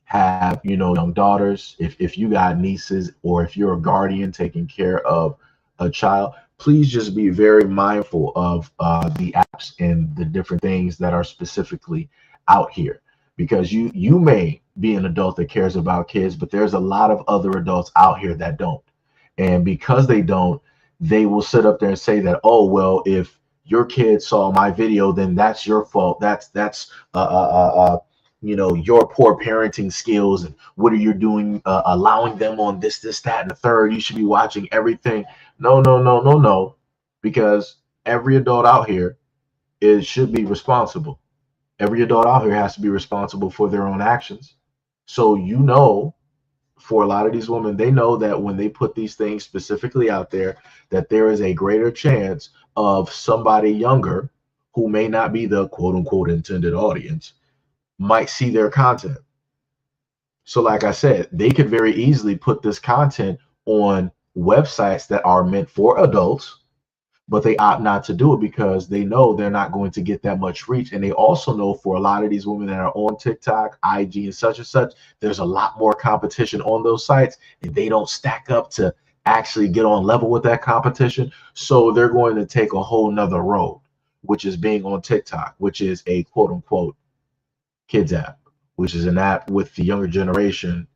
have, young daughters, if you got nieces, or if you're a guardian taking care of a child, please just be very mindful of the apps and the different things that are specifically out here, because you may be an adult that cares about kids, but there's a lot of other adults out here that don't. And because they don't, they will sit up there and say that, oh, well, if your kid saw my video, then that's your fault. That's your poor parenting skills, and what are you doing, allowing them on this, that, and the third. You should be watching everything. No, no, no, no, no, because every adult out here should be responsible. Every adult out here has to be responsible for their own actions. So for a lot of these women, they know that when they put these things specifically out there, that there is a greater chance of somebody younger, who may not be the quote unquote intended audience, might see their content. So like I said, they could very easily put this content on websites that are meant for adults, but they opt not to do it because they know they're not going to get that much reach. And they also know, for a lot of these women that are on TikTok, IG, and such, there's a lot more competition on those sites, and they don't stack up to actually get on level with that competition. So they're going to take a whole nother road, which is being on TikTok, which is a quote unquote kids app, which is an app with the younger generation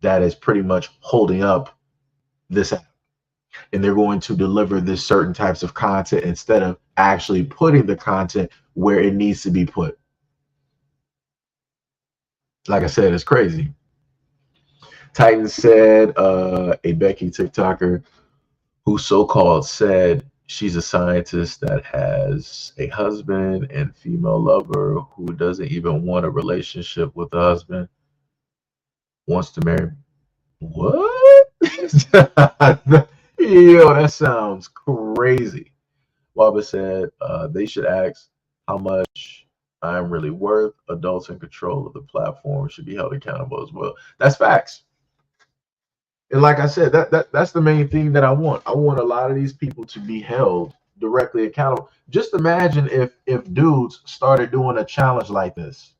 that is pretty much holding up this app. And they're going to deliver this certain types of content instead of actually putting the content where it needs to be put. Like I said, it's crazy. Titan said, a Becky TikToker who so-called said she's a scientist that has a husband and female lover who doesn't even want a relationship with the husband, wants to marry. What? Yo, that sounds crazy. Waba said, they should ask how much I'm really worth. Adults in control of the platform should be held accountable as well. That's facts. And like I said, that's the main thing that I want. I want a lot of these people to be held directly accountable. Just imagine if dudes started doing a challenge like this.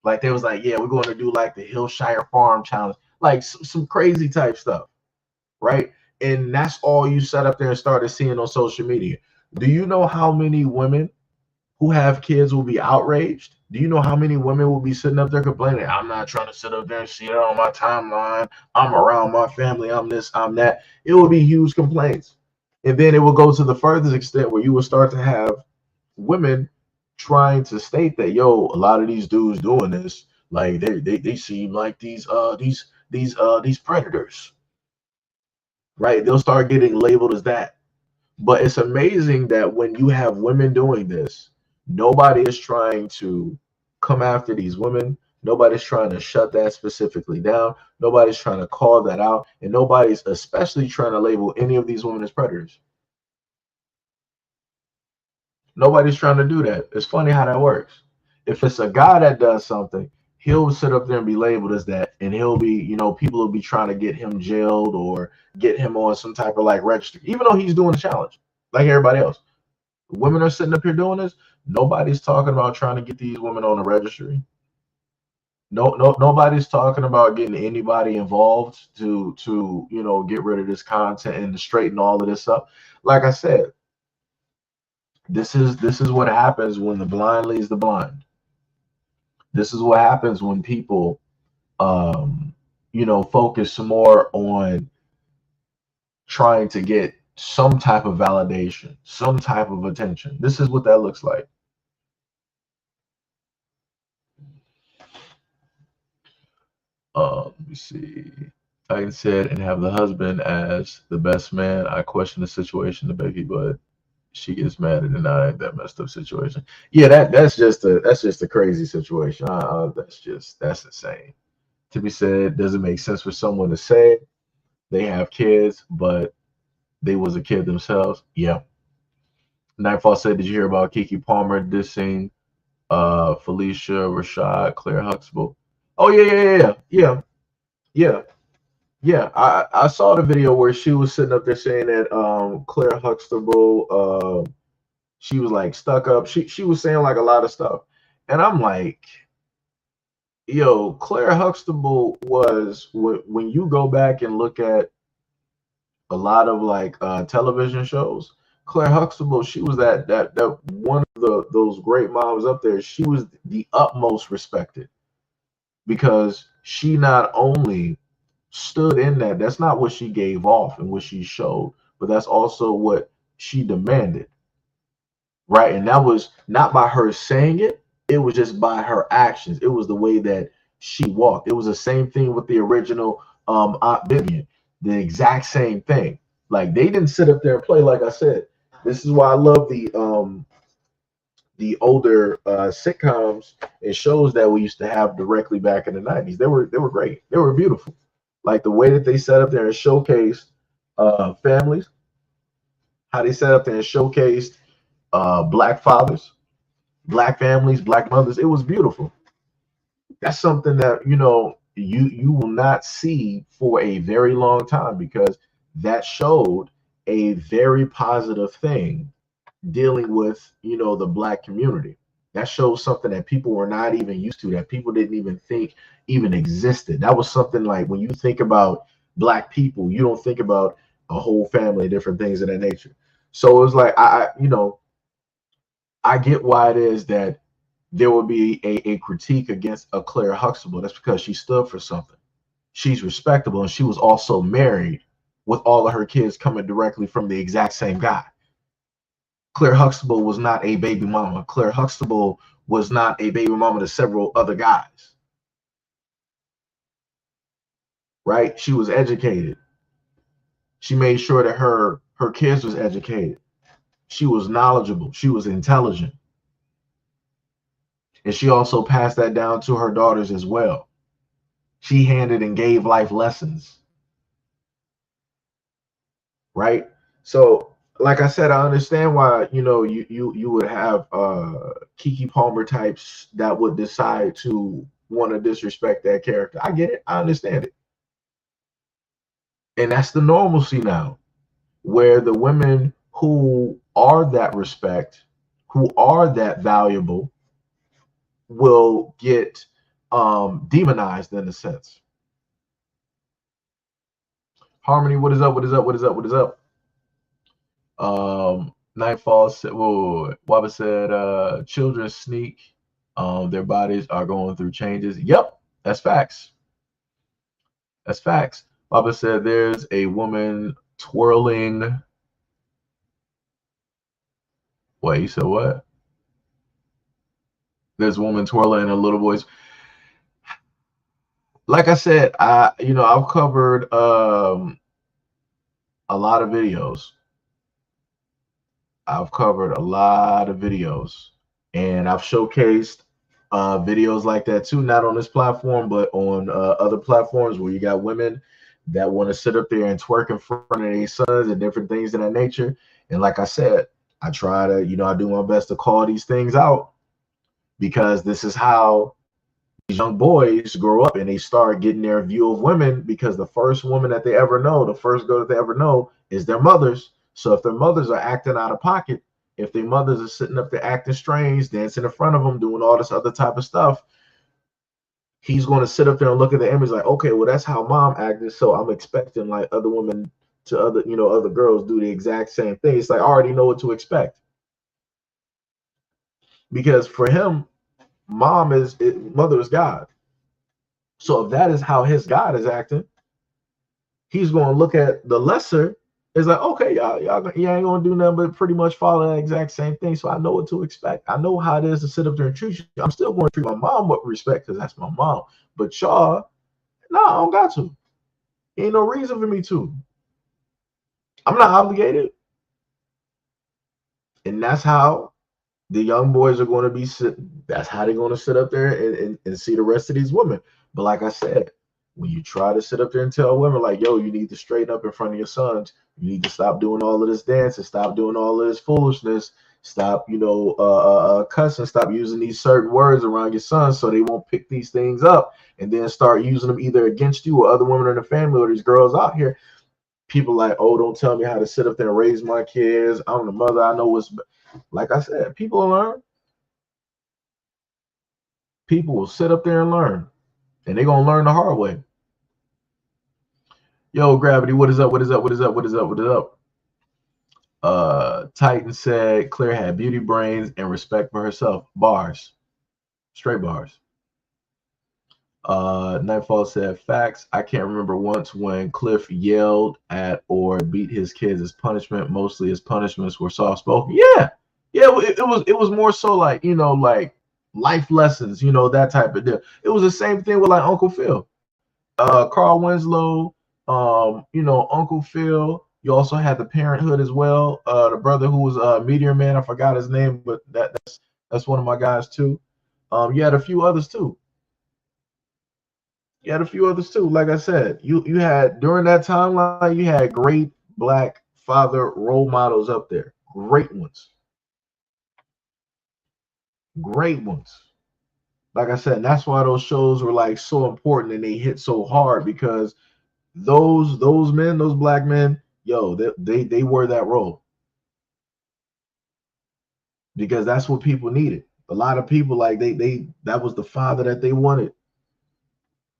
Like they was like, yeah, we're going to do like the Hillshire Farm challenge, like some crazy type stuff, right? And that's all you set up there and started seeing on social media. Do you know how many women who have kids will be outraged? Do you know how many women will be sitting up there complaining, I'm not trying to sit up there and see it on my timeline. I'm around my family. I'm this, I'm that. It will be huge complaints. And then it will go to the furthest extent where you will start to have women trying to state that, yo, a lot of these dudes doing this, like they seem like these predators, right? They'll start getting labeled as that. But it's amazing that when you have women doing this, nobody is trying to come after these women. Nobody's trying to shut that specifically down. Nobody's trying to call that out. And nobody's especially trying to label any of these women as predators. Nobody's trying to do that. It's funny how that works. If it's a guy that does something, he'll sit up there and be labeled as that, and he'll be, people will be trying to get him jailed or get him on some type of like registry, even though he's doing a challenge like everybody else. Women are sitting up here doing this. Nobody's talking about trying to get these women on the registry. Nobody's talking about getting anybody involved to get rid of this content and to straighten all of this up. Like I said, this is what happens when the blind leads the blind. This is what happens when people focus more on trying to get some type of validation, some type of attention. This is what that looks like. Let me see. Titan said, and have the husband as the best man. I question the situation to Becky, but She gets mad at that messed up situation. Yeah, that's just a crazy situation. That's insane. To be said, doesn't make sense for someone to say they have kids, but they was a kid themselves. Yeah. Nightfall said, did you hear about Kiki Palmer dissing Felicia Rashad, Claire Huxtable? Oh yeah. Yeah, I saw the video where she was sitting up there saying that Claire Huxtable she was like stuck up. She was saying like a lot of stuff. And I'm like, yo, Claire Huxtable was when you go back and look at a lot of like television shows, Claire Huxtable, she was that one of those great moms up there. She was the utmost respected because she not only stood in that's not what she gave off and what she showed, but that's also what she demanded, right? And that was not by her saying it, it was just by her actions. It was the way that she walked. It was the same thing with the original Aunt Vivian, the exact same thing. Like they didn't sit up there and play. Like I said, this is why I love the older sitcoms and shows that we used to have directly back in the 90s. They were great. They were beautiful. Like the way that they set up there and showcased families, how they set up there and showcased black fathers, black families, black mothers. It was beautiful. That's something that you will not see for a very long time because that showed a very positive thing dealing with the black community. That shows something that people were not even used to, that people didn't even think even existed. That was something like when you think about black people, you don't think about a whole family, different things of that nature. So it was like I get why it is that there would be a critique against a Claire Huxtable. That's because she stood for something. She's respectable, and she was also married with all of her kids coming directly from the exact same guy. Claire Huxtable was not a baby mama. Claire Huxtable was not a baby mama to several other guys, right? She was educated. She made sure that her kids was educated. She was knowledgeable. She was intelligent. And she also passed that down to her daughters as well. She handed and gave life lessons, right? So, like I said, I understand why you would have Keke Palmer types that would decide to want to disrespect that character. I get it. I understand it. And that's the normalcy now, where the women who are that respect, who are that valuable, will get demonized in a sense. Harmony, what is up? What is up? What is up? What is up? Nightfall said, whoa, Waba said, children sneak. Their bodies are going through changes. Yep, that's facts. That's facts. Waba said, there's a woman twirling. Wait, you said what? There's a woman twirling a little boy's. Like I said, I've covered a lot of videos. I've covered a lot of videos, and I've showcased videos like that too, not on this platform, but on other platforms where you got women that want to sit up there and twerk in front of their sons and different things of that nature. And like I said, I try to, I do my best to call these things out because this is how these young boys grow up and they start getting their view of women, because the first woman that they ever know, the first girl that they ever know, is their mothers. So if their mothers are acting out of pocket, if their mothers are sitting up there acting strange, dancing in front of them, doing all this other type of stuff, he's going to sit up there and look at the image like, okay, well, that's how mom acted, so I'm expecting like other women to other girls do the exact same thing. It's like I already know what to expect, because for him, mother is God. So if that is how his God is acting, he's going to look at the lesser. It's like, okay, y'all ain't gonna do nothing but pretty much follow that exact same thing. So I know what to expect. I know how it is to sit up there and treat you. I'm still going to treat my mom with respect because that's my mom. But y'all, no, I don't got to. Ain't no reason for me to. I'm not obligated. And that's how the young boys are going to be that's how they're going to sit up there and see the rest of these women. But like I said, when you try to sit up there and tell women like, yo, you need to straighten up in front of your sons, you need to stop doing all of this dancing, stop doing all of this foolishness, stop, cussing, stop using these certain words around your sons so they won't pick these things up and then start using them either against you or other women in the family or these girls out here. People like, oh, don't tell me how to sit up there and raise my kids. I'm the mother. I know what's, like I said, people will learn. People will sit up there and learn, and they're gonna learn the hard way. Yo, Gravity, what is up? What is up? What is up? What is up? What is up? Titan said Claire had beauty brains and respect for herself. Bars, straight bars. Nightfall said facts. I can't remember once when Cliff yelled at or beat his kids as punishment. Mostly his punishments were soft spoken. Yeah, it was more so like, like life lessons, that type of deal. It was the same thing with like Uncle Phil, Carl Winslow, Uncle Phil. You also had the Parenthood as well. The brother who was Meteor Man, I forgot his name, but that's one of my guys too. You had a few others too. You had a few others too. Like I said, you had during that timeline, you had great black father role models up there. Great ones. Great ones. Like I said, and that's why those shows were like so important and they hit so hard because those men, those black men, yo, they were that role. Because that's what people needed. A lot of people like they that was the father that they wanted.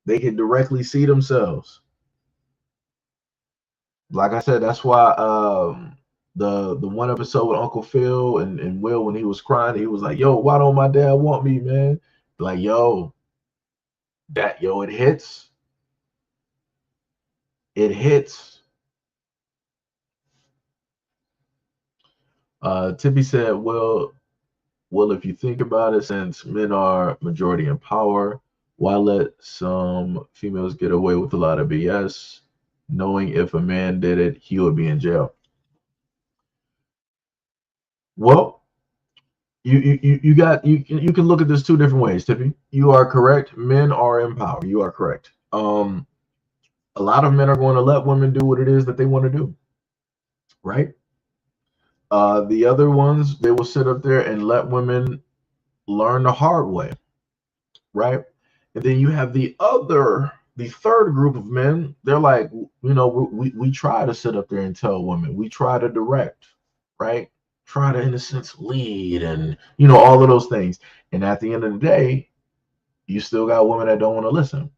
They could directly see themselves. Like I said, that's why the one episode with Uncle Phil and Will, when he was crying, he was like, yo, why don't my dad want me, man? Like, it hits. It hits. Tippy said, well, if you think about it, since men are majority in power, why let some females get away with a lot of BS, knowing if a man did it, he would be in jail? Well, you can look at this two different ways, Tippy. You are correct. Men are in power. You are correct. A lot of men are going to let women do what it is that they want to do, right? The other ones, they will sit up there and let women learn the hard way, right? And then you have the third group of men. They're like, we try to sit up there and tell women. We try to direct, right? Try to, in a sense, lead and, all of those things. And at the end of the day, you still got women that don't want to listen.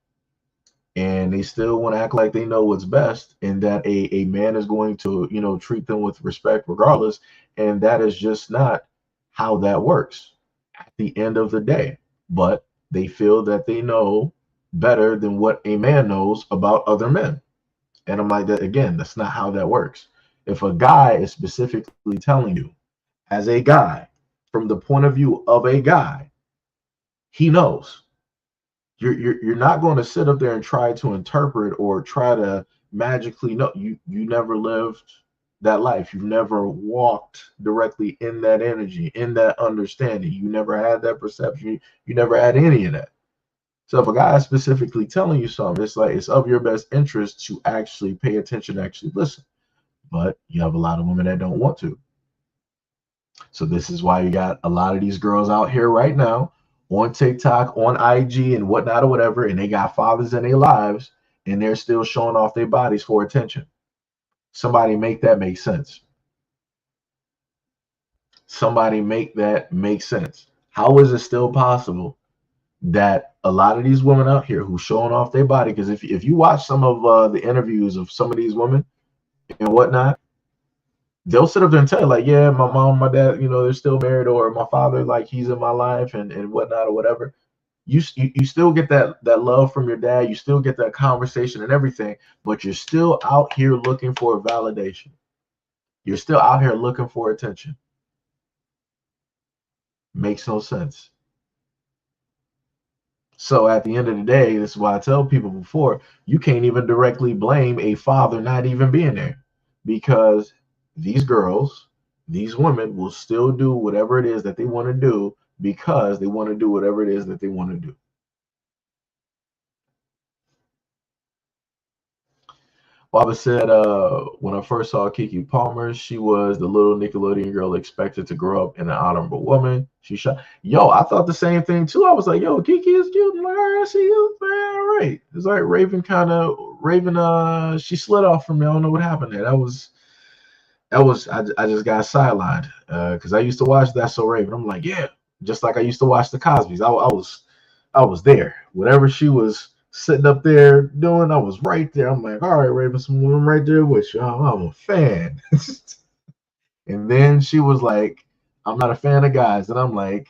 And they still want to act like they know what's best and that a man is going to, treat them with respect regardless. And that is just not how that works at the end of the day. But they feel that they know better than what a man knows about other men. And I'm like, that again, that's not how that works. If a guy is specifically telling you, as a guy, from the point of view of a guy, he knows. You're not going to sit up there and try to interpret or try to magically know. You never lived that life. You've never walked directly in that energy, in that understanding. You never had that perception. You never had any of that. So if a guy is specifically telling you something, it's like it's of your best interest to actually pay attention, actually listen. But you have a lot of women that don't want to. So this is why you got a lot of these girls out here right now on TikTok, on IG, and whatnot or whatever, and they got fathers in their lives, and they're still showing off their bodies for attention. Somebody make that make sense. Somebody make that make sense. How is it still possible that a lot of these women out here who showing off their body, because if you watch some of the interviews of some of these women and whatnot, they'll sit up there and tell you, like, yeah, my mom, my dad, they're still married, or my father, like, he's in my life and whatnot or whatever. You still get that love from your dad. You still get that conversation and everything, but you're still out here looking for validation. You're still out here looking for attention. Makes no sense. So at the end of the day, this is why I tell people before, you can't even directly blame a father not even being there, because these girls these women will still do whatever it is that they want to do because they want to do whatever it is that they want to do. Baba said, when I first saw Kiki Palmer, she was the little Nickelodeon girl expected to grow up in an honorable woman. She shot. Yo, I thought the same thing too. I was like, yo, Kiki is cute. I'm like, all right, I see you, man. All right. It's like Raven, she slid off from me. I don't know what happened there. I just got sidelined because I used to watch That's So Raven. I'm like, yeah, just like I used to watch the Cosbys. I was there. Whatever she was sitting up there doing, I was right there. I'm like, all right, Raven, I'm right there with you. I'm a fan. And then she was like, I'm not a fan of guys. And I'm like,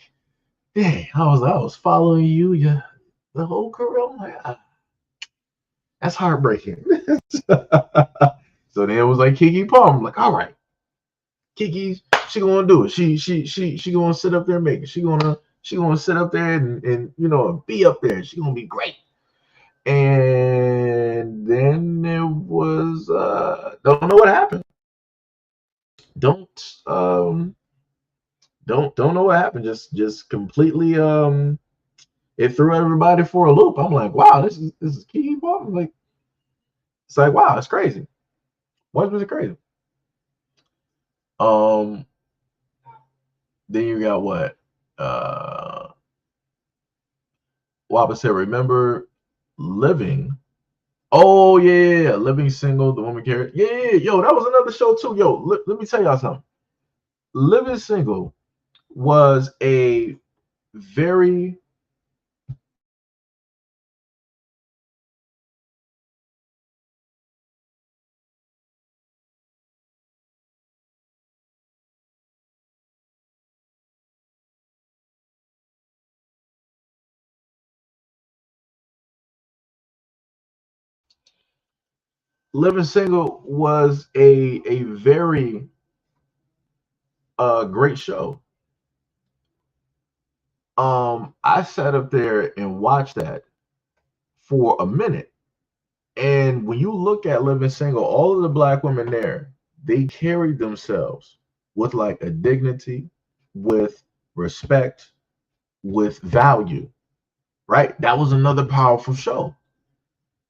dang, I was following you, yeah, the whole career. I'm like, that's heartbreaking. So then it was like Kiki Palmer. I'm like, all right, Kiki, she gonna do it. She gonna sit up there and make it. She gonna sit up there and be up there. She gonna be great. And then it was don't know what happened. Don't don't know what happened. Just completely it threw everybody for a loop. I'm like, wow, this is Kiki Palmer. Like it's like wow, it's crazy. What was it crazy? Um then you got what? Waba said, remember living. Oh yeah, Living Single, the woman carried. Yeah, yo, that was another show too. Yo, let me tell y'all something. Living Single was a very Living Single was a very great show. I sat up there and watched that for a minute. And when you look at Living Single, all of the black women there, they carried themselves with like a dignity, with respect, with value, right? That was another powerful show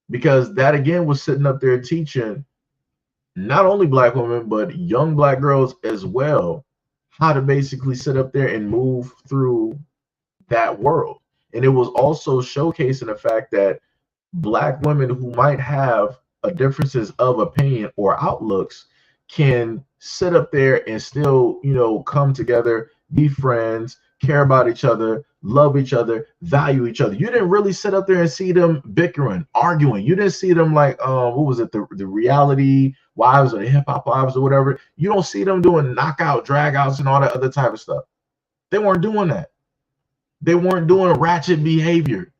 because that again was sitting up there teaching not only black women, but young black girls as well how to basically sit up there and move through that world. And it was also showcasing the fact that black women who might have a differences of opinion or outlooks can sit up there and still, come together, be friends, care about each other, love each other, value each other. You didn't really sit up there and see them bickering, arguing. You didn't see them like what was it, the reality wives or the hip hop wives or whatever. You don't see them doing knockout dragouts and all that other type of stuff. They weren't doing that. They weren't doing ratchet behavior.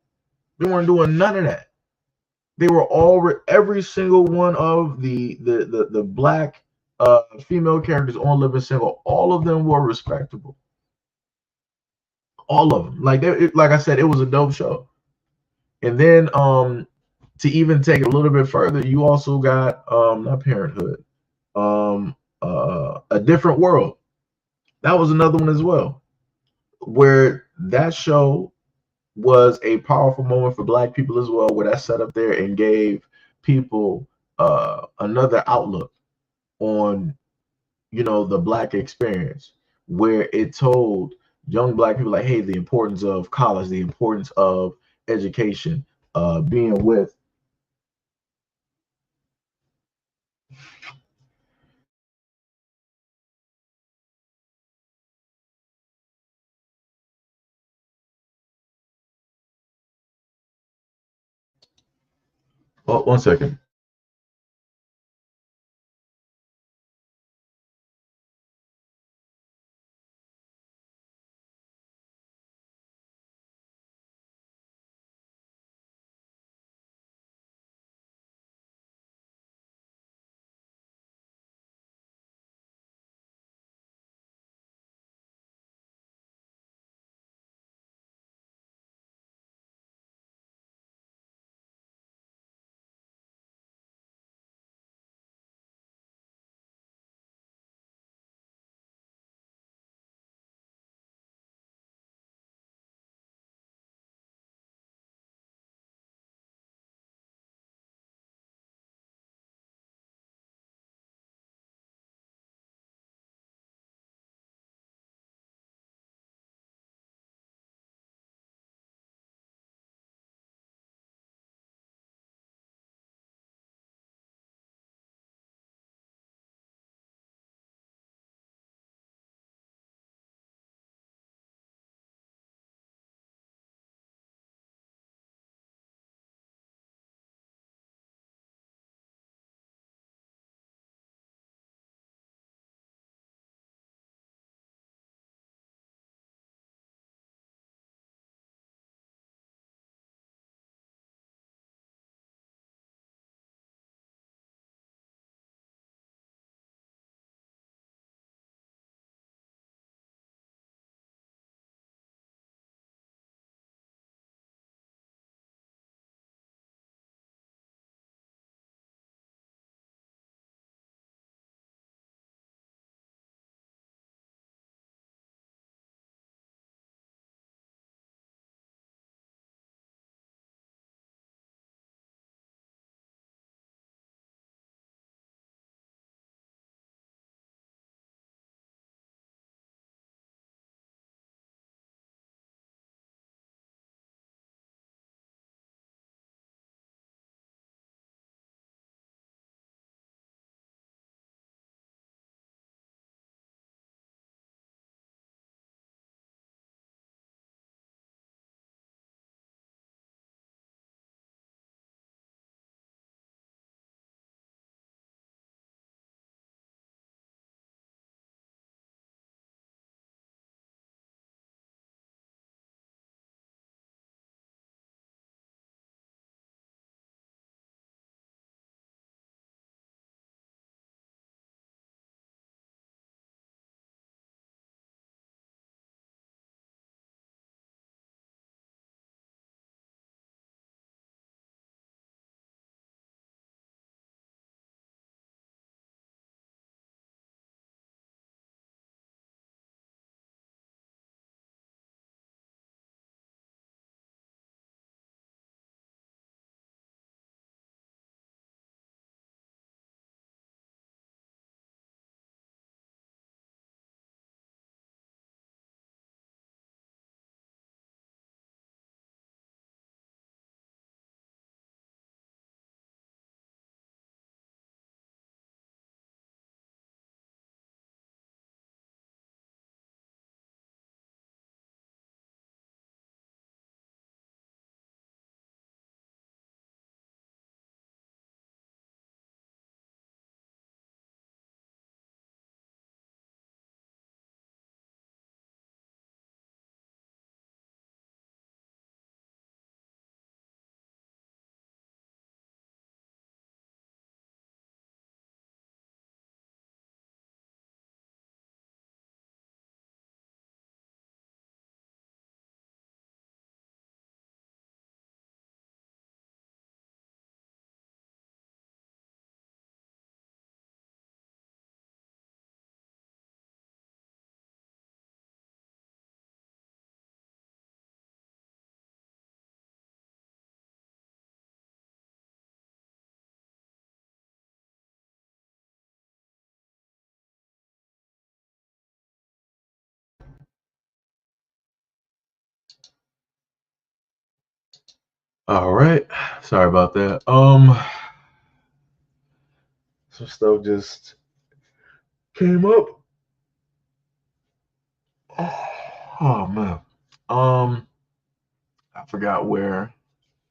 They weren't doing none of that. They were all every single one of the black female characters on Living Single. All of them were respectable. All of them. Like I said, it was a dope show. And then to even take it a little bit further, you also got not Parenthood, A Different World. That was another one as well, where that show was a powerful moment for black people as well, where that sat up there and gave people another outlook on the black experience, where it told young black people like, hey, the importance of college, the importance of education, being with oh, one second. All right. Sorry about that. Some stuff just came up. Oh man. Um, I forgot where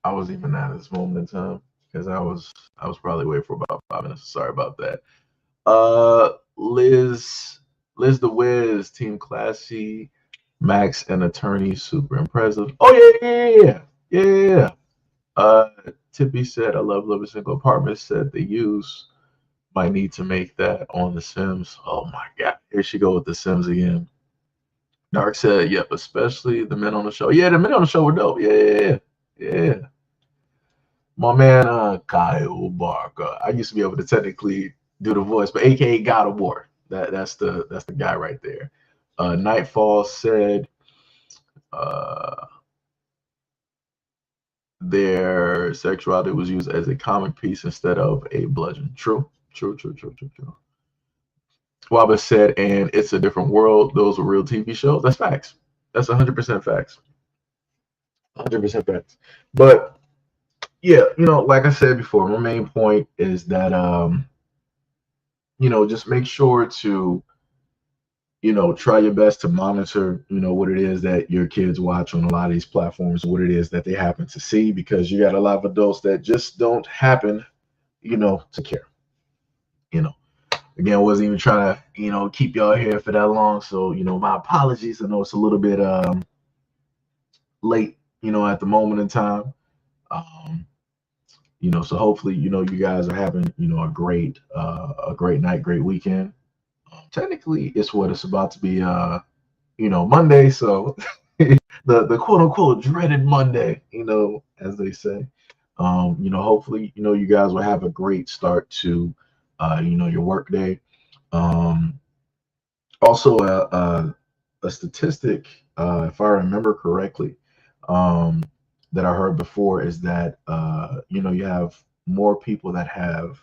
I was even at this moment in time because I was probably away for about 5 minutes. Sorry about that. Liz the Wiz, Team Classy, Max and Attorney, super impressive. Oh yeah. Uh, Tippy said, I love living single apartments. Said they use might need to make that on The Sims. Oh my God, here she go with The Sims again. Dark said, yep, especially the men on the show. Yeah, the men on the show were dope. Yeah. My man, Kyle Barker. I used to be able to technically do the voice, but AKA God of War. That's the guy right there. Nightfall said, uh, their sexuality was used as a comic piece instead of a bludgeon. True. Waba said, and it's a different world. Those were real TV shows. That's facts. That's 100% facts. 100% facts. But yeah, like I said before, my main point is that just make sure to try your best to monitor, what it is that your kids watch on a lot of these platforms, what it is that they happen to see, because you got a lot of adults that just don't happen, to care. You know, again, I wasn't even trying to, keep y'all here for that long. So, my apologies. I know it's a little bit late, at the moment in time. Um, so hopefully, you guys are having, a great night, great weekend. Technically, it's what it's about to be, Monday. So the quote unquote dreaded Monday, as they say. Hopefully, you guys will have a great start to, your work day. Um, Also, a statistic, if I remember correctly, um, that I heard before is that you have more people that have,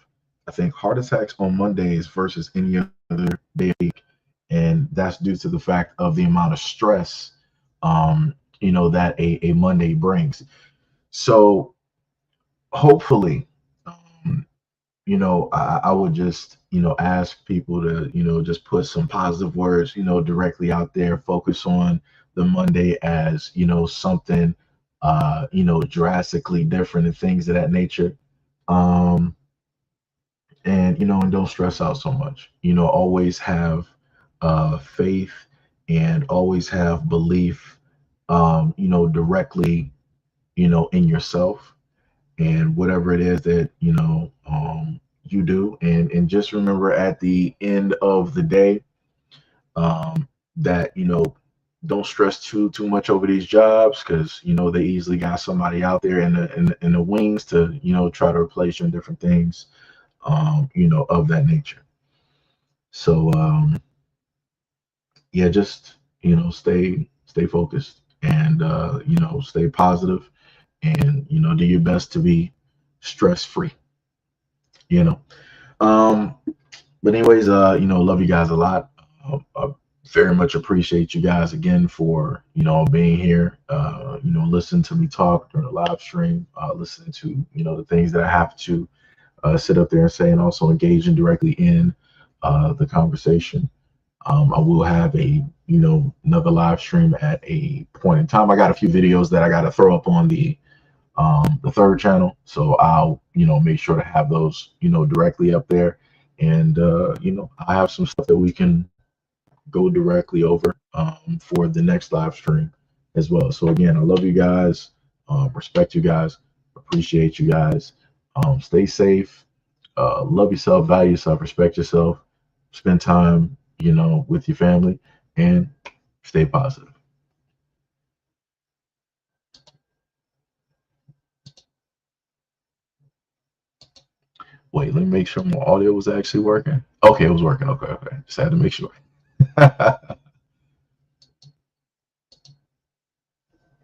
I think, heart attacks on Mondays versus any other day of the week, and that's due to the fact of the amount of stress, that a Monday brings. So hopefully, um, I would just, ask people to, just put some positive words, directly out there, focus on the Monday as, something, drastically different and things of that nature. Um, and don't stress out so much, always have, faith and always have belief, directly, in yourself and whatever it is that you do, and just remember at the end of the day, that don't stress too much over these jobs, because they easily got somebody out there in the wings to try to replace you in different things, of that nature. So yeah, just stay focused, and stay positive, and do your best to be stress free. you know um but anyways, love you guys a lot. I very much appreciate you guys again for being here, listening to me talk during the live stream, listening to the things that I have to sit up there and say, and also engaging directly in the conversation. I will have a another live stream at a point in time. I got a few videos that I got to throw up on the third channel, so I'll make sure to have those directly up there, and I have some stuff that we can go directly over for the next live stream as well. So again, I love you guys, respect you guys, appreciate you guys. Stay safe, love yourself, value yourself, respect yourself, spend time with your family, and stay positive. Wait, let me make sure my audio was actually working. Okay, it was working. Okay. Just had to make sure.